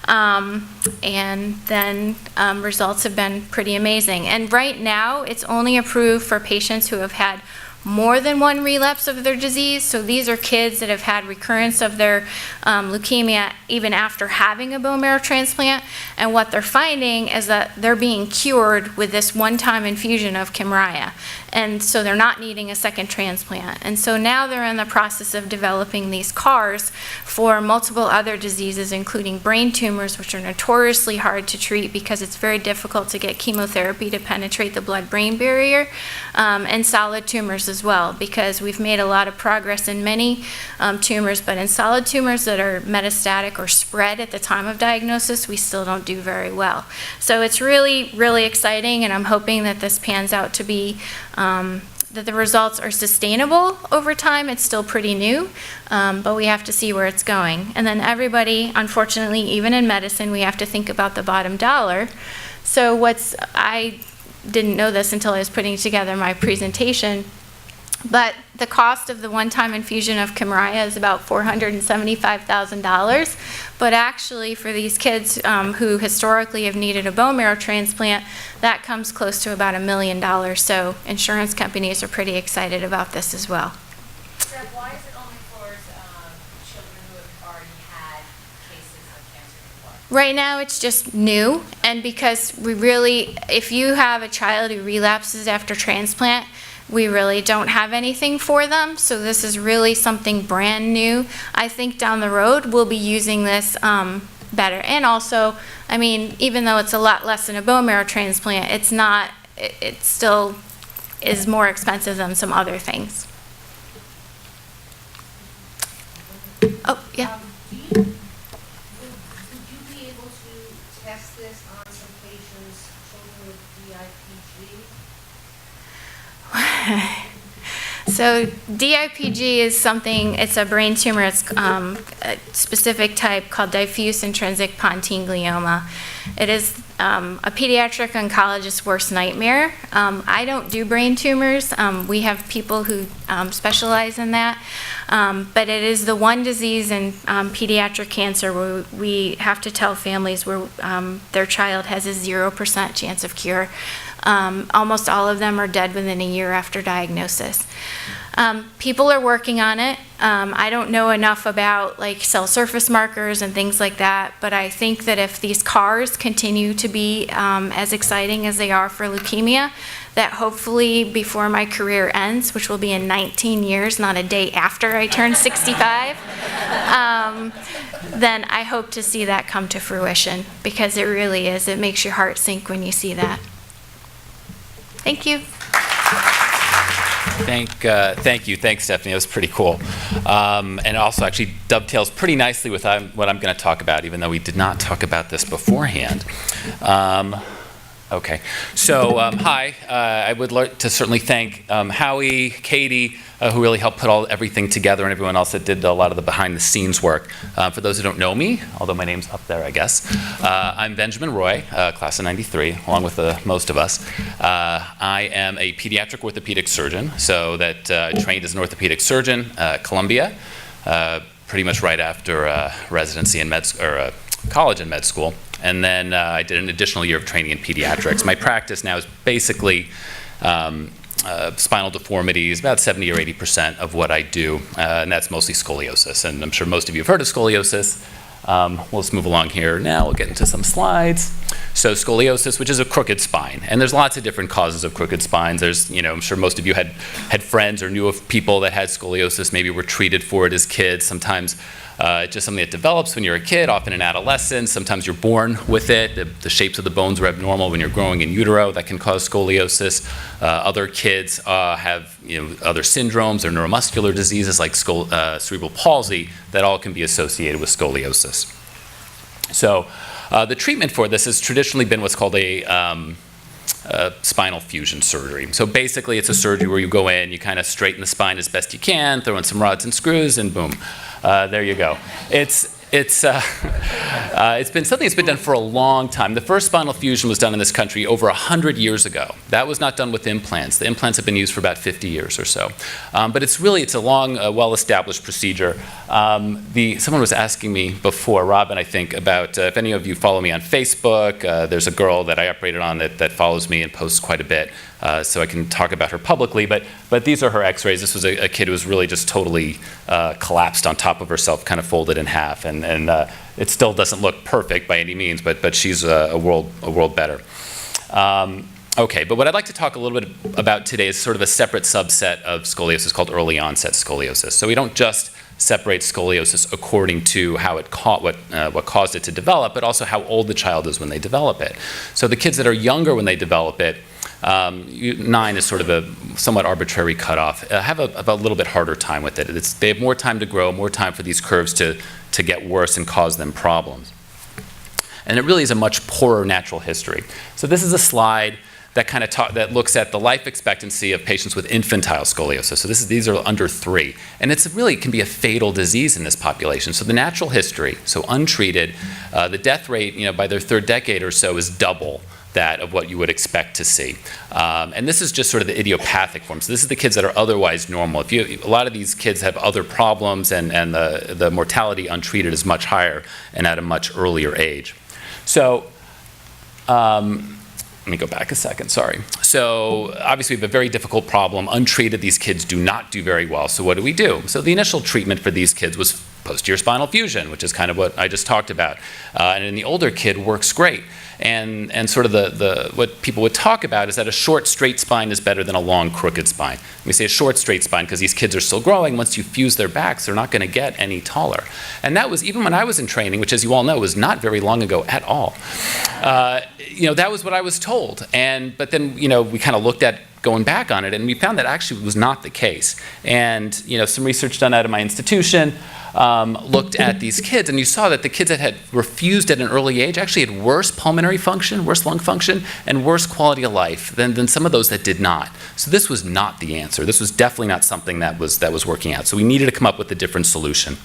S13: And then results have been pretty amazing. And right now, it's only approved for patients who have had more than one relapse of their disease. So these are kids that have had recurrence of their leukemia even after having a bone marrow transplant. And what they're finding is that they're being cured with this one-time infusion of Kymriah. And so they're not needing a second transplant. And so now they're in the process of developing these CARs for multiple other diseases, including brain tumors, which are notoriously hard to treat because it's very difficult to get chemotherapy to penetrate the blood-brain barrier, and solid tumors as well, because we've made a lot of progress in many tumors, but in solid tumors that are metastatic or spread at the time of diagnosis, we still don't do very well. So it's really, really exciting, and I'm hoping that this pans out to be that the results are sustainable over time. It's still pretty new, but we have to see where it's going. And then everybody, unfortunately, even in medicine, we have to think about the bottom dollar. So I didn't know this until I was putting together my presentation, but the cost of the one-time infusion of Kymriah is about $475,000. But actually, for these kids who historically have needed a bone marrow transplant, that comes close to about $1 million. So insurance companies are pretty excited about this as well.
S5: Deb, why is it only for children who have already had cases of cancer before?
S13: Right now, it's just new, and because if you have a child who relapses after transplant, we really don't have anything for them, so this is really something brand new. I think down the road, we'll be using this better. And also, I mean, even though it's a lot less than a bone marrow transplant, it still is more expensive than some other things. Oh, yeah.
S14: Would you be able to test this on some patients, children with DIPG?
S13: So DIPG is something, it's a brain tumor, it's a specific type called diffuse intrinsic pontine glioma. It is a pediatric oncologist's worst nightmare. I don't do brain tumors. We have people who specialize in that. But it is the one disease in pediatric cancer where we have to tell families where their child has a 0% chance of cure. Almost all of them are dead within a year after diagnosis. People are working on it. I don't know enough about like cell surface markers and things like that, but I think that if these CARs continue to be as exciting as they are for leukemia, that hopefully before my career ends, which will be in 19 years, not a day after I turn 65, then I hope to see that come to fruition, because it really is. It makes your heart sink when you see that. Thank you.
S15: Thank you. Thanks, Stephanie. That was pretty cool. And also actually dovetails pretty nicely with what I'm going to talk about, even though we did not talk about this beforehand. Okay. So, hi. I would like to certainly thank Howie, Katie, who really helped put everything together, and everyone else that did a lot of the behind-the-scenes work. For those who don't know me, although my name's up there, I guess, I'm Benjamin Roye, class of '93, along with most of us. I am a pediatric orthopedic surgeon, so that I trained as an orthopedic surgeon at Columbia, pretty much right after residency in college and med school. And then I did an additional year of training in pediatrics. My practice now is basically spinal deformities, about 70 or 80% of what I do, and that's mostly scoliosis. And I'm sure most of you have heard of scoliosis. We'll just move along here now. We'll get into some slides. So scoliosis, which is a crooked spine, and there's lots of different causes of crooked spines. There's, I'm sure most of you had friends or knew of people that had scoliosis, maybe were treated for it as kids. Sometimes it's just something that develops when you're a kid, often in adolescence. Sometimes you're born with it. The shapes of the bones are abnormal when you're growing in utero. That can cause scoliosis. Other kids have other syndromes or neuromuscular diseases like cerebral palsy that all can be associated with scoliosis. So the treatment for this has traditionally been what's called a spinal fusion surgery. So basically it's a surgery where you go in, you kind of straighten the spine as best you can, throw in some rods and screws, and boom, there you go. It's been something that's been done for a long time. The first spinal fusion was done in this country over 100 years ago. That was not done with implants. The implants have been used for about 50 years or so. But it's a long, well-established procedure. Someone was asking me before, Robin, I think, about if any of you follow me on Facebook. There's a girl that I operated on that follows me and posts quite a bit. So I can talk about her publicly, but these are her x-rays. This was a kid who was really just totally collapsed on top of herself, kind of folded in half, and it still doesn't look perfect by any means, but she's a world better. Okay, but what I'd like to talk a little bit about today is sort of a separate subset of scoliosis called early onset scoliosis. So we don't just separate scoliosis according to how what caused it to develop, but also how old the child is when they develop it. So the kids that are younger when they develop it, 9 is sort of a somewhat arbitrary cutoff, have a little bit harder time with it. They have more time to grow, more time for these curves to get worse and cause them problems. And it really is a much poorer natural history. So this is a slide that kind of that looks at the life expectancy of patients with infantile scoliosis. So these are under 3. And it can be a fatal disease in this population. So the natural history, so untreated, the death rate by their 3rd decade or so is double that of what you would expect to see. And this is just sort of the idiopathic form. So this is the kids that are otherwise normal. A lot of these kids have other problems, and the mortality untreated is much higher and at a much earlier age. So let me go back a second, sorry. So obviously we have a very difficult problem. Untreated, these kids do not do very well. So what do we do? So the initial treatment for these kids was posterior spinal fusion, which is kind of what I just talked about. And in the older kid works great. And sort of what people would talk about is that a short straight spine is better than a long crooked spine. We say a short straight spine because these kids are still growing. Once you fuse their backs, they're not going to get any taller. And that was, even when I was in training, which as you all know was not very long ago at all, that was what I was told. But then we kind of looked at going back on it, and we found that actually was not the case. And some research done out of my institution looked at these kids, and you saw that the kids that were fused at an early age actually had worse pulmonary function, worse lung function, and worse quality of life than some of those that did not. So this was not the answer. This was definitely not something that was working out. So we needed to come up with a different solution.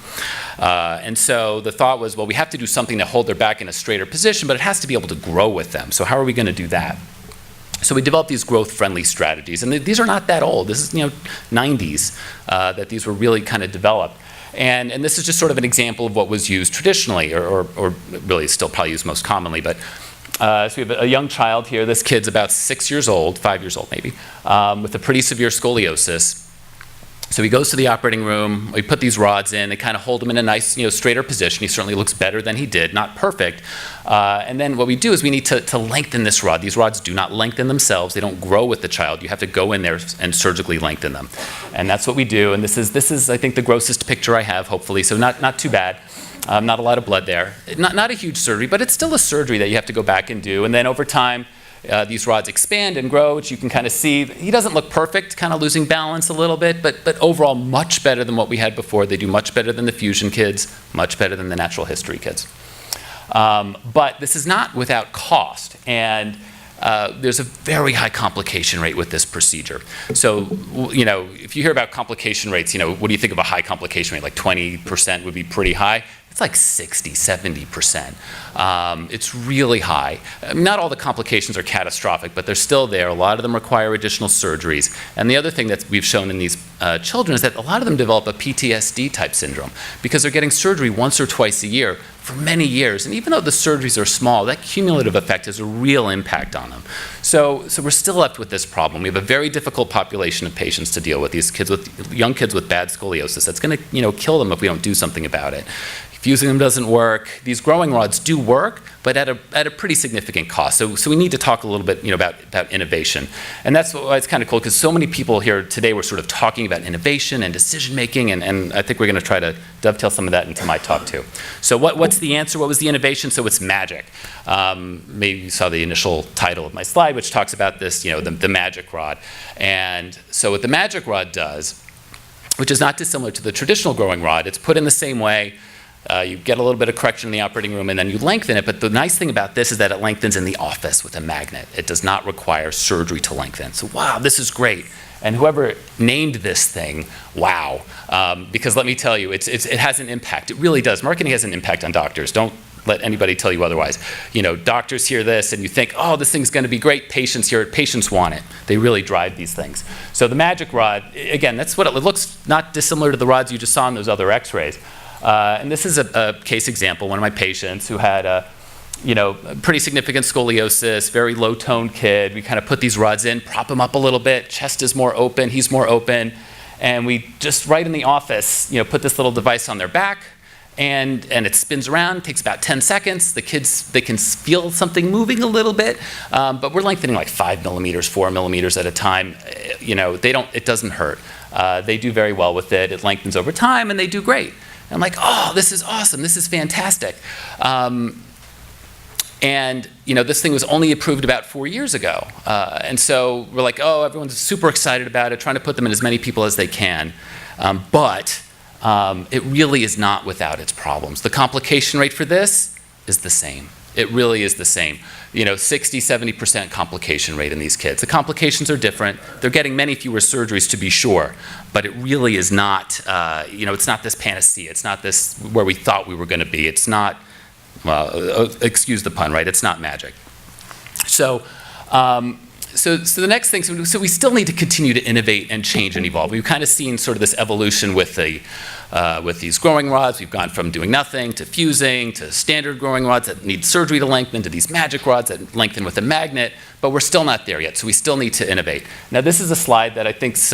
S15: And so the thought was, well, we have to do something to hold their back in a straighter position, but it has to be able to grow with them. So how are we going to do that? So we developed these growth-friendly strategies, and these are not that old. This is 90s that these were really kind of developed. And this is just sort of an example of what was used traditionally, or really still probably used most commonly. But so we have a young child here. This kid's about 6 years old, 5 years old maybe, with a pretty severe scoliosis. So he goes to the operating room, we put these rods in, they kind of hold him in a nice, straighter position. He certainly looks better than he did, not perfect. And then what we do is we need to lengthen this rod. These rods do not lengthen themselves. They don't grow with the child. You have to go in there and surgically lengthen them. And that's what we do. And this is I think, the grossest picture I have, hopefully, so not too bad. Not a lot of blood there. Not a huge surgery, but it's still a surgery that you have to go back and do. And then over time, these rods expand and grow, which you can kind of see. He doesn't look perfect, kind of losing balance a little bit, but overall much better than what we had before. They do much better than the fusion kids, much better than the natural history kids. But this is not without cost, and there's a very high complication rate with this procedure. So, if you hear about complication rates, what do you think of a high complication rate? Like 20% would be pretty high. It's like 60, 70%. It's really high. Not all the complications are catastrophic, but they're still there. A lot of them require additional surgeries. And the other thing that we've shown in these children is that a lot of them develop a PTSD type syndrome because they're getting surgery once or twice a year for many years. And even though the surgeries are small, that cumulative effect has a real impact on them. So we're still left with this problem. We have a very difficult population of patients to deal with, these kids young kids with bad scoliosis. That's going to kill them if we don't do something about it. Fusing them doesn't work. These growing rods do work, but at a pretty significant cost. So we need to talk a little bit, about innovation. And that's why it's kind of cool, because so many people here today were sort of talking about innovation and decision making, and I think we're going to try to dovetail some of that into my talk too. So what's the answer? What was the innovation? So it's magic. Maybe you saw the initial title of my slide, which talks about this, the magic rod. And so what the magic rod does, which is not dissimilar to the traditional growing rod, it's put in the same way. You get a little bit of correction in the operating room, and then you lengthen it. But the nice thing about this is that it lengthens in the office with a magnet. It does not require surgery to lengthen. So wow, this is great. And whoever named this thing, wow. Because let me tell you, it has an impact. It really does. Marketing has an impact on doctors. Don't let anybody tell you otherwise. Doctors hear this and you think, oh, this thing's going to be great. Patients hear it. Patients want it. They really drive these things. So the magic rod, again, that's what it looks not dissimilar to the rods you just saw in those other x-rays. And this is a case example, one of my patients who had a pretty significant scoliosis, very low-toned kid. We kind of put these rods in, prop him up a little bit, chest is more open, he's more open, and we just right in the office, put this little device on their back, and it spins around, takes about 10 seconds. The kids, they can feel something moving a little bit, but we're lengthening like 5 millimeters, 4 millimeters at a time. It doesn't hurt. They do very well with it. It lengthens over time, and they do great. I'm like, oh, this is awesome. This is fantastic. This thing was only approved about 4 years ago. And so we're like, oh, everyone's super excited about it, trying to put them in as many people as they can. But it really is not without its problems. The complication rate for this is the same. It really is the same. 60, 70% complication rate in these kids. The complications are different. They're getting many fewer surgeries to be sure, but it really is not, it's not this panacea. It's not this where we thought we were going to be. It's not, well, excuse the pun, right? It's not magic. So the next thing, so we still need to continue to innovate and change and evolve. We've kind of seen sort of this evolution with these growing rods. We've gone from doing nothing to fusing to standard growing rods that need surgery to lengthen to these magic rods that lengthen with a magnet, but we're still not there yet, so we still need to innovate. Now this is a slide that I think is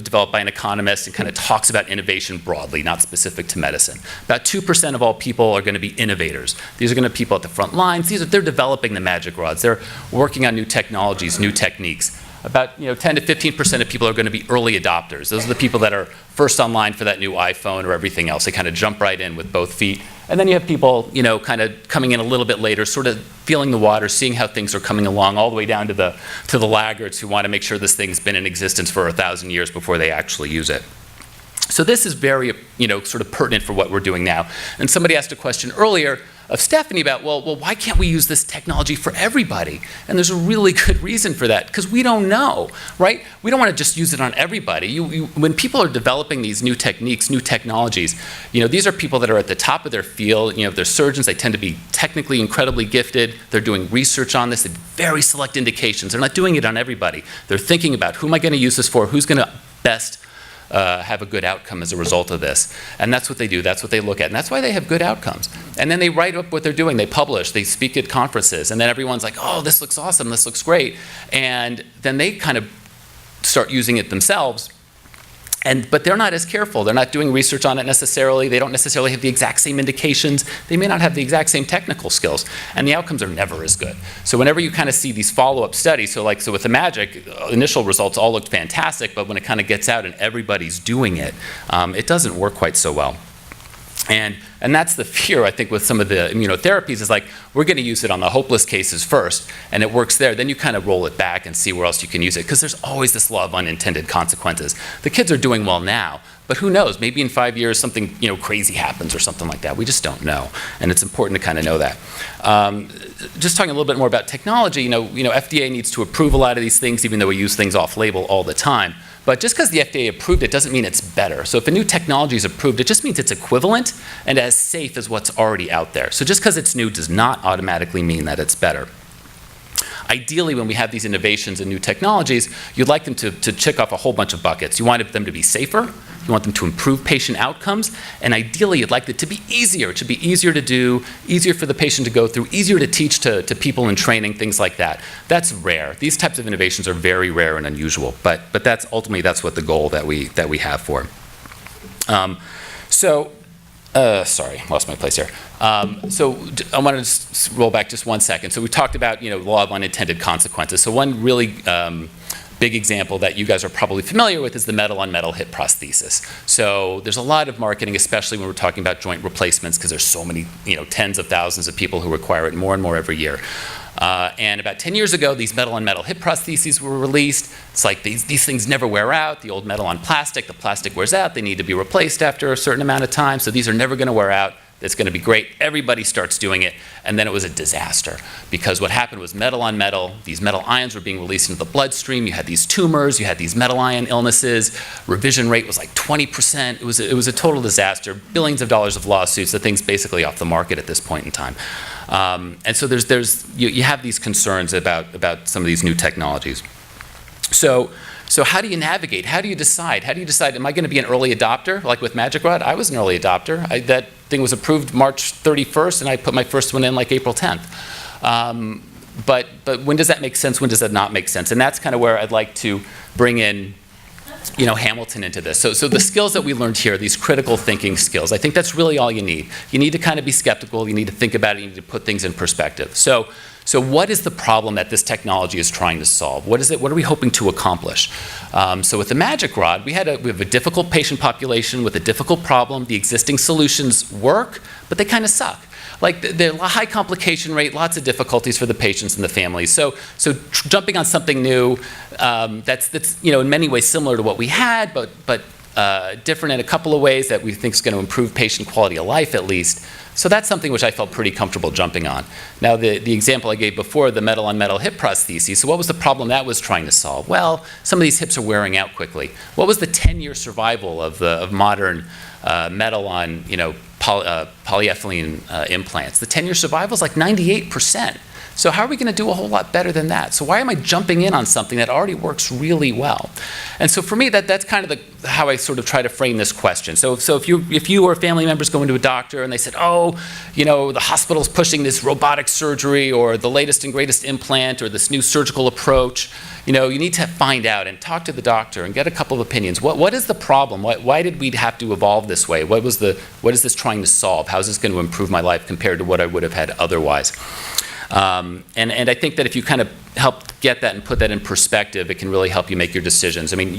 S15: developed by an economist and kind of talks about innovation broadly, not specific to medicine. About 2% of all people are going to be innovators. These are going to be people at the front lines. They're developing the magic rods. They're working on new technologies, new techniques. About 10 to 15% of people are going to be early adopters. Those are the people that are first online for that new iPhone or everything else. They kind of jump right in with both feet. And then you have people, kind of coming in a little bit later, sort of feeling the water, seeing how things are coming along, all the way down to the laggards who want to make sure this thing's been in existence for 1,000 years before they actually use it. So this is very, sort of pertinent for what we're doing now. And somebody asked a question earlier of Stephanie about, well, why can't we use this technology for everybody? And there's a really good reason for that, because we don't know, right? We don't want to just use it on everybody. When people are developing these new techniques, new technologies, these are people that are at the top of their field. They're surgeons. They tend to be technically incredibly gifted. They're doing research on this. They have very select indications. They're not doing it on everybody. They're thinking about, who am I going to use this for? Who's going to best have a good outcome as a result of this. And that's what they do. That's what they look at. And that's why they have good outcomes. And then they write up what they're doing. They publish. They speak at conferences. And then everyone's like, oh, this looks awesome. This looks great. And then they kind of start using it themselves. But they're not as careful. They're not doing research on it necessarily. They don't necessarily have the exact same indications. They may not have the exact same technical skills. And the outcomes are never as good. So whenever you kind of see these follow-up studies, so with the magic, initial results all looked fantastic, but when it kind of gets out and everybody's doing it, it doesn't work quite so well. And that's the fear, I think, with some of the immunotherapies is like, we're going to use it on the hopeless cases first, and it works there. Then you kind of roll it back and see where else you can use it, because there's always this law of unintended consequences. The kids are doing well now, but who knows? Maybe in 5 years something crazy happens or something like that. We just don't know, and it's important to kind of know that. Just talking a little bit more about technology, FDA needs to approve a lot of these things, even though we use things off-label all the time. But just because the FDA approved it doesn't mean it's better. So if a new technology is approved, it just means it's equivalent and as safe as what's already out there. So just because it's new does not automatically mean that it's better. Ideally, when we have these innovations and new technologies, you'd like them to check off a whole bunch of buckets. You want them to be safer, you want them to improve patient outcomes, and ideally you'd like it to be easier. It should be easier to do, easier for the patient to go through, easier to teach to people in training, things like that. That's rare. These types of innovations are very rare and unusual, but that's ultimately that's what the goal that we have for. So Sorry, lost my place here. I want to just roll back just 1 second. So we talked about, law of unintended consequences. So one really big example that you guys are probably familiar with is the metal-on-metal hip prosthesis. So there's a lot of marketing, especially when we're talking about joint replacements, because there's so many, tens of thousands of people who require it, more and more every year. And about 10 years ago, these metal-on-metal hip prostheses were released. It's like these things never wear out. The old metal on plastic, the plastic wears out. They need to be replaced after a certain amount of time. So these are never going to wear out. It's going to be great. Everybody starts doing it. And then it was a disaster, because what happened was metal on metal, these metal ions were being released into the bloodstream. You had these tumors. You had these metal ion illnesses. Revision rate was like 20%. It was a total disaster. Billions of dollars of lawsuits. The thing's basically off the market at this point in time. And so you have these concerns about some of these new technologies. So how do you navigate? How do you decide? Am I going to be an early adopter? Like with Magic Rod, I was an early adopter. That thing was approved March 31st, and I put my first one in like April 10th. But when does that make sense? When does that not make sense? And that's kind of where I'd like to bring in Hamilton into this. So the skills that we learned here, these critical thinking skills, I think that's really all you need. You need to kind of be skeptical. You need to think about it. You need to put things in perspective. So what is the problem that this technology is trying to solve? What is it? What are we hoping to accomplish? So with the Magic Rod, we have a difficult patient population with a difficult problem. The existing solutions work, but they kind of suck. Like the high complication rate, lots of difficulties for the patients and the families. So jumping on something new that's in many ways similar to what we had, but different in a couple of ways that we think is going to improve patient quality of life at least. So that's something which I felt pretty comfortable jumping on. Now the example I gave before, the metal-on-metal hip prostheses, so what was the problem that was trying to solve? Well, some of these hips are wearing out quickly. What was the 10-year survival of modern metal on polyethylene implants? The 10-year survival is like 98%. So how are we going to do a whole lot better than that? So why am I jumping in on something that already works really well? And so for me, that's kind of how I sort of try to frame this question. So if you or family members go into a doctor and they said, the hospital's pushing this robotic surgery or the latest and greatest implant or this new surgical approach, you need to find out and talk to the doctor and get a couple of opinions. What is the problem? Why did we have to evolve this way? What is this trying to solve? How is this going to improve my life compared to what I would have had otherwise? And I think that if you kind of help get that and put that in perspective, it can really help you make your decisions. I mean,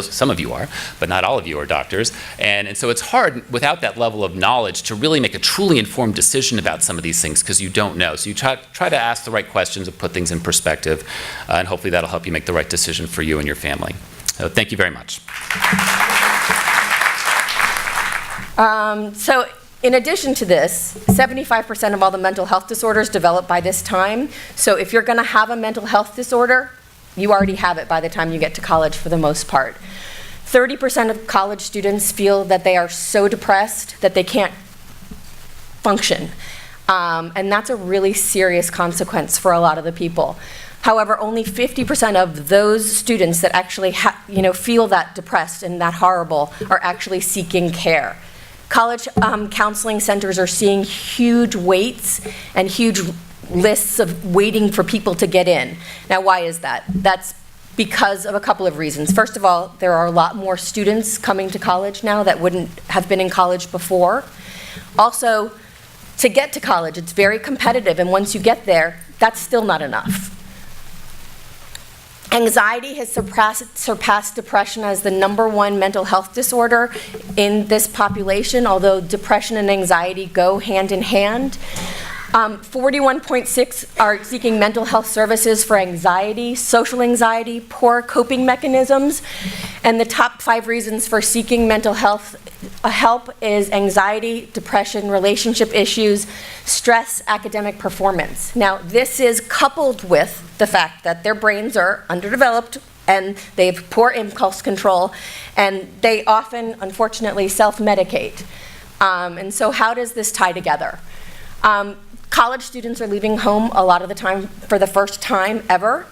S15: some of you are, but not all of you are doctors. And so it's hard without that level of knowledge to really make a truly informed decision about some of these things because you don't know. So you try to ask the right questions and put things in perspective, and hopefully that'll help you make the right decision for you and your family. So thank you very much.
S16: In addition to this, 75% of all the mental health disorders develop by this time. So if you're going to have a mental health disorder, you already have it by the time you get to college for the most part. 30% of college students feel that they are so depressed that they can't function. And that's a really serious consequence for a lot of the people. However, only 50% of those students that actually feel that depressed and that horrible are actually seeking care. College counseling centers are seeing huge waits and huge lists of waiting for people to get in. Now, why is that? That's because of a couple of reasons. First of all, there are a lot more students coming to college now that wouldn't have been in college before. Also, to get to college, it's very competitive, and once you get there, that's still not enough. Anxiety has surpassed depression as the #1 mental health disorder in this population, although depression and anxiety go hand in hand. 41.6 are seeking mental health services for anxiety, social anxiety, poor coping mechanisms, and the top 5 reasons for seeking mental health help is anxiety, depression, relationship issues, stress, academic performance. Now, this is coupled with the fact that their brains are underdeveloped and they have poor impulse control, and they often, unfortunately, self-medicate. And so how does this tie together? College students are leaving home a lot of the time for the first time ever,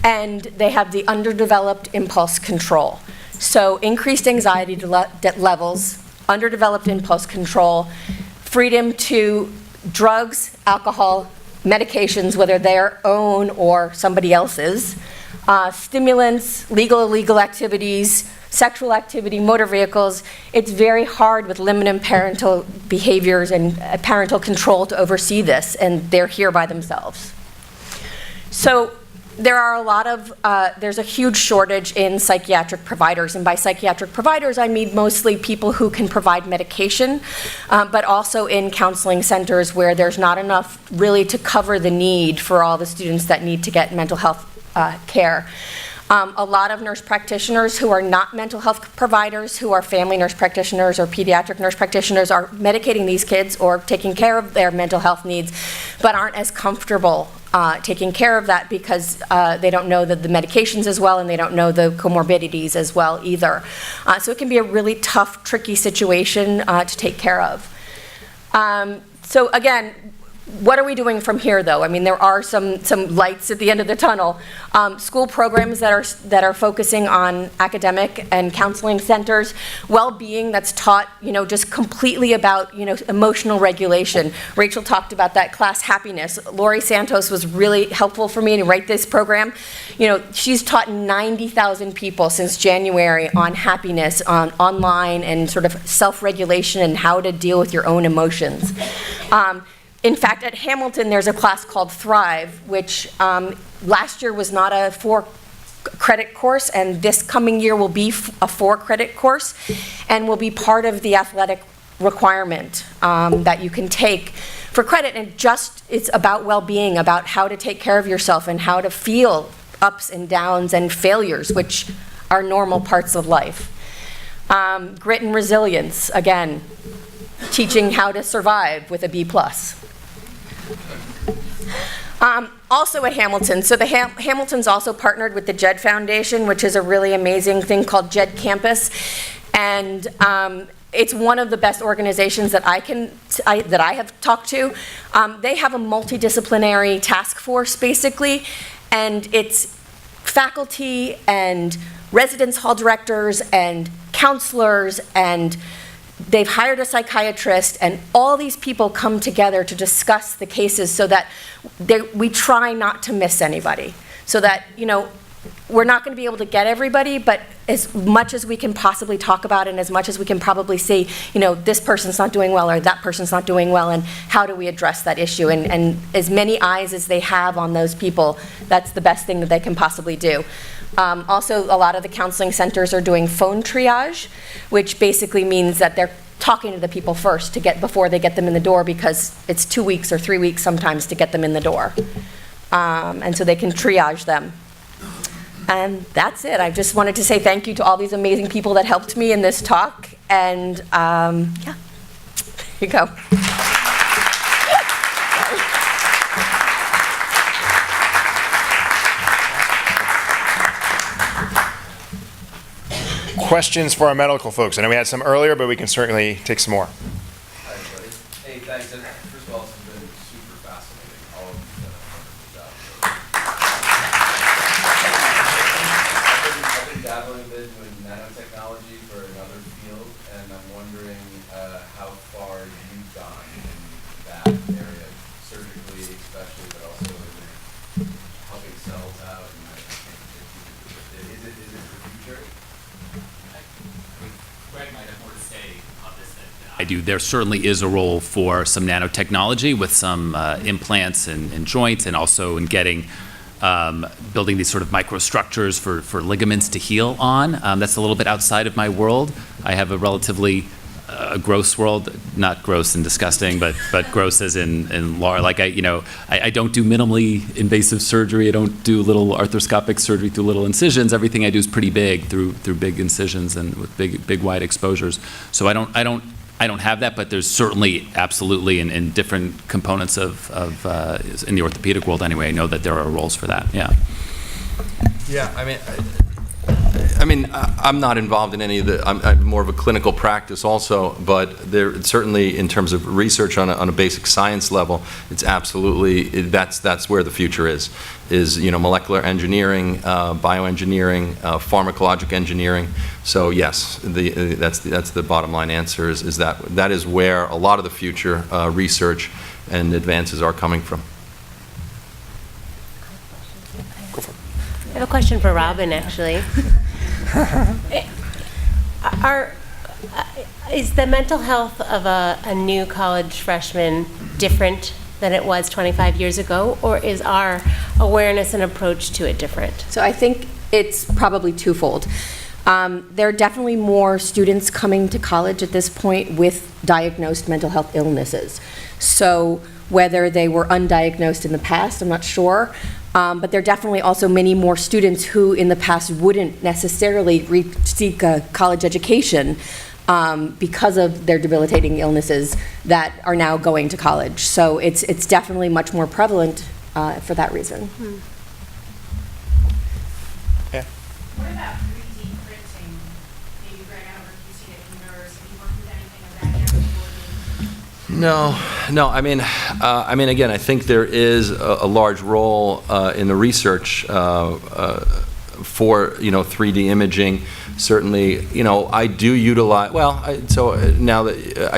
S16: and they have the underdeveloped impulse control. So increased anxiety levels, underdeveloped impulse control, freedom to drugs, alcohol, medications, whether their own or somebody else's, stimulants, legal, illegal activities, sexual activity, motor vehicles. It's very hard with limited parental behaviors and parental control to oversee this, and they're here by themselves. So there are a lot of, there's a huge shortage in psychiatric providers, and by psychiatric providers I mean mostly people who can provide medication, but also in counseling centers where there's not enough really to cover the need for all the students that need to get mental health care. A lot of nurse practitioners who are not mental health providers, who are family nurse practitioners or pediatric nurse practitioners, are medicating these kids or taking care of their mental health needs, but aren't as comfortable taking care of that because they don't know the medications as well, and they don't know the comorbidities as well either. So it can be a really tough, tricky situation to take care of. So again, what are we doing from here, though? I mean, there are some lights at the end of the tunnel. School programs that are focusing on academic and counseling centers, well-being that's taught, just completely about, emotional regulation. Rachel talked about that class happiness. Lori Santos was really helpful for me to write this program. She's taught 90,000 people since January on happiness, on online and sort of self-regulation and how to deal with your own emotions. In fact, at Hamilton, there's a class called Thrive, which last year was not a 4-credit course, and this coming year will be a 4-credit course, and will be part of the athletic requirement that you can take for credit. And it's about well-being, about how to take care of yourself and how to feel ups and downs and failures, which are normal parts of life. Grit and resilience, again, teaching how to survive with a B+. Also at Hamilton, so the Hamilton's also partnered with the JED Foundation, which is a really amazing thing called JED Campus, and it's one of the best organizations that I have talked to. They have a multidisciplinary task force basically, and it's faculty and residence hall directors and counselors, and they've hired a psychiatrist, and all these people come together to discuss the cases so that we try not to miss anybody. So that, we're not going to be able to get everybody, but as much as we can possibly talk about it, and as much as we can probably say, this person's not doing well or that person's not doing well, and how do we address that issue? And as many eyes as they have on those people, that's the best thing that they can possibly do. Also, a lot of the counseling centers are doing phone triage, which basically means that they're talking to the people first before they get them in the door, because it's 2 weeks or 3 weeks sometimes to get them in the door. And so they can triage them. And that's it. I just wanted to say thank you to all these amazing people that helped me in this talk. And yeah, here you go.
S1: Questions for our medical folks? I know we had some earlier, but we can certainly take some more.
S7: Hi, everybody. Hey, thanks. And first of all, this has been super fascinating. All of you have done a wonderful job. I've been dabbling a bit with nanotechnology for another field, and I'm wondering how far you've gone in that area, surgically especially, but also in helping cells out. And is it the future?
S15: Greg might have more to say on this than I do. There certainly is a role for some nanotechnology with some implants and joints, and also in getting building these sort of microstructures for ligaments to heal on. That's a little bit outside of my world. I have a relatively gross world, not gross and disgusting, but gross as in like I don't do minimally invasive surgery. I don't do little arthroscopic surgery through little incisions. Everything I do is pretty big through big incisions and with big wide exposures. So I don't have that, but there's certainly absolutely in different components of in the orthopedic world anyway. I know that there are roles for that. Yeah.
S12: Yeah, I mean, I'm not involved in any of the, I'm more of a clinical practice also, but there certainly in terms of research on a basic science level, it's absolutely, that's where the future is molecular engineering, bioengineering, pharmacologic engineering. So yes, that's the bottom line answer is that is where a lot of the future research and advances are coming from.
S17: I have a question for Robin, actually.
S9: Is the mental health of a new college freshman different than it was 25 years ago, or is our awareness and approach to it different?
S16: So I think it's probably twofold. There are definitely more students coming to college at this point with diagnosed mental health illnesses. So whether they were undiagnosed in the past, I'm not sure. But there are definitely also many more students who in the past wouldn't necessarily seek a college education because of their debilitating illnesses that are now going to college. So it's definitely much more prevalent for that reason.
S5: What about 3D printing? Maybe Greg, I don't know if you've seen it in yours. Have you worked with anything of that yet before?
S12: No. I mean, again, I think there is a large role in the research for 3D imaging. Certainly, I do utilize. I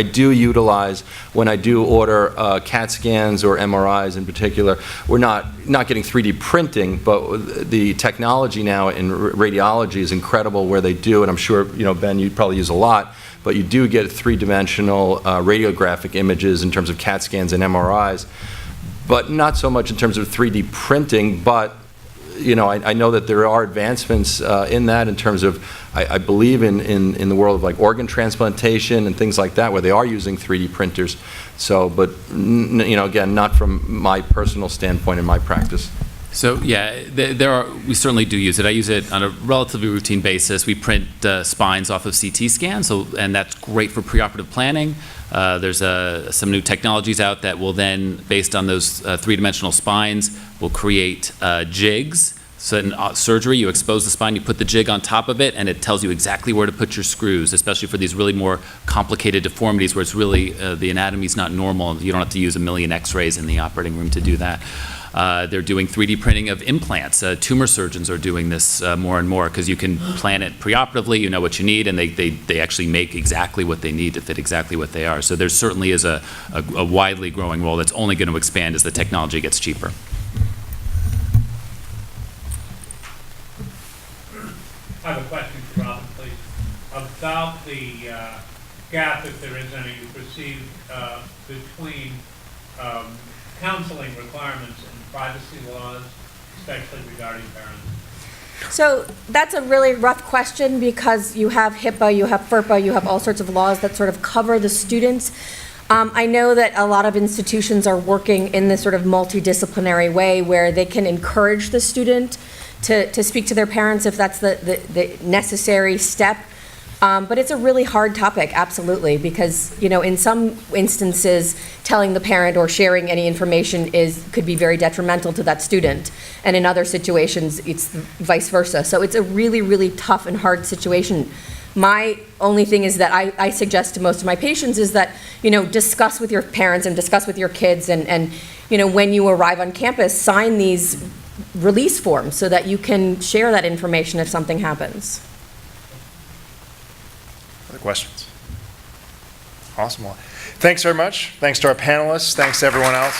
S12: do utilize when I do order CAT scans or MRIs in particular. We're not getting 3D printing, but the technology now in radiology is incredible. Where they do, and I'm sure Ben, you probably use a lot. But you do get three-dimensional radiographic images in terms of CAT scans and MRIs, but not so much in terms of 3D printing. But I know that there are advancements in that in terms of, I believe in the world of like organ transplantation and things like that, where they are using 3D printers. So, but again, not from my personal standpoint in my practice.
S15: So yeah, we certainly do use it. I use it on a relatively routine basis. We print spines off of CT scans, and that's great for preoperative planning. There's some new technologies out that will then, based on those three-dimensional spines, will create jigs. So in surgery, you expose the spine, you put the jig on top of it, and it tells you exactly where to put your screws, especially for these really more complicated deformities where it's really, the anatomy's not normal. You don't have to use a million x-rays in the operating room to do that. They're doing 3D printing of implants. Tumor surgeons are doing this more and more because you can plan it preoperatively, you know what you need, and they actually make exactly what they need to fit exactly what they are. So there certainly is a widely growing role that's only going to expand as the technology gets cheaper.
S6: I have a question for Robin, please. About the gap, if there is any, you perceive between counseling requirements and privacy laws, especially regarding parents?
S16: So that's a really rough question because you have HIPAA, you have FERPA, you have all sorts of laws that sort of cover the students. I know that a lot of institutions are working in this sort of multidisciplinary way where they can encourage the student to speak to their parents if that's the necessary step. But it's a really hard topic, absolutely, because in some instances, telling the parent or sharing any information could be very detrimental to that student, and in other situations, it's vice versa. So it's a really, really tough and hard situation. My only thing is that I suggest to most of my patients is that discuss with your parents and discuss with your kids, and when you arrive on campus, sign these release forms so that you can share that information if something happens.
S1: Other questions? Awesome. Well, thanks very much. Thanks to our panelists. Thanks to everyone else.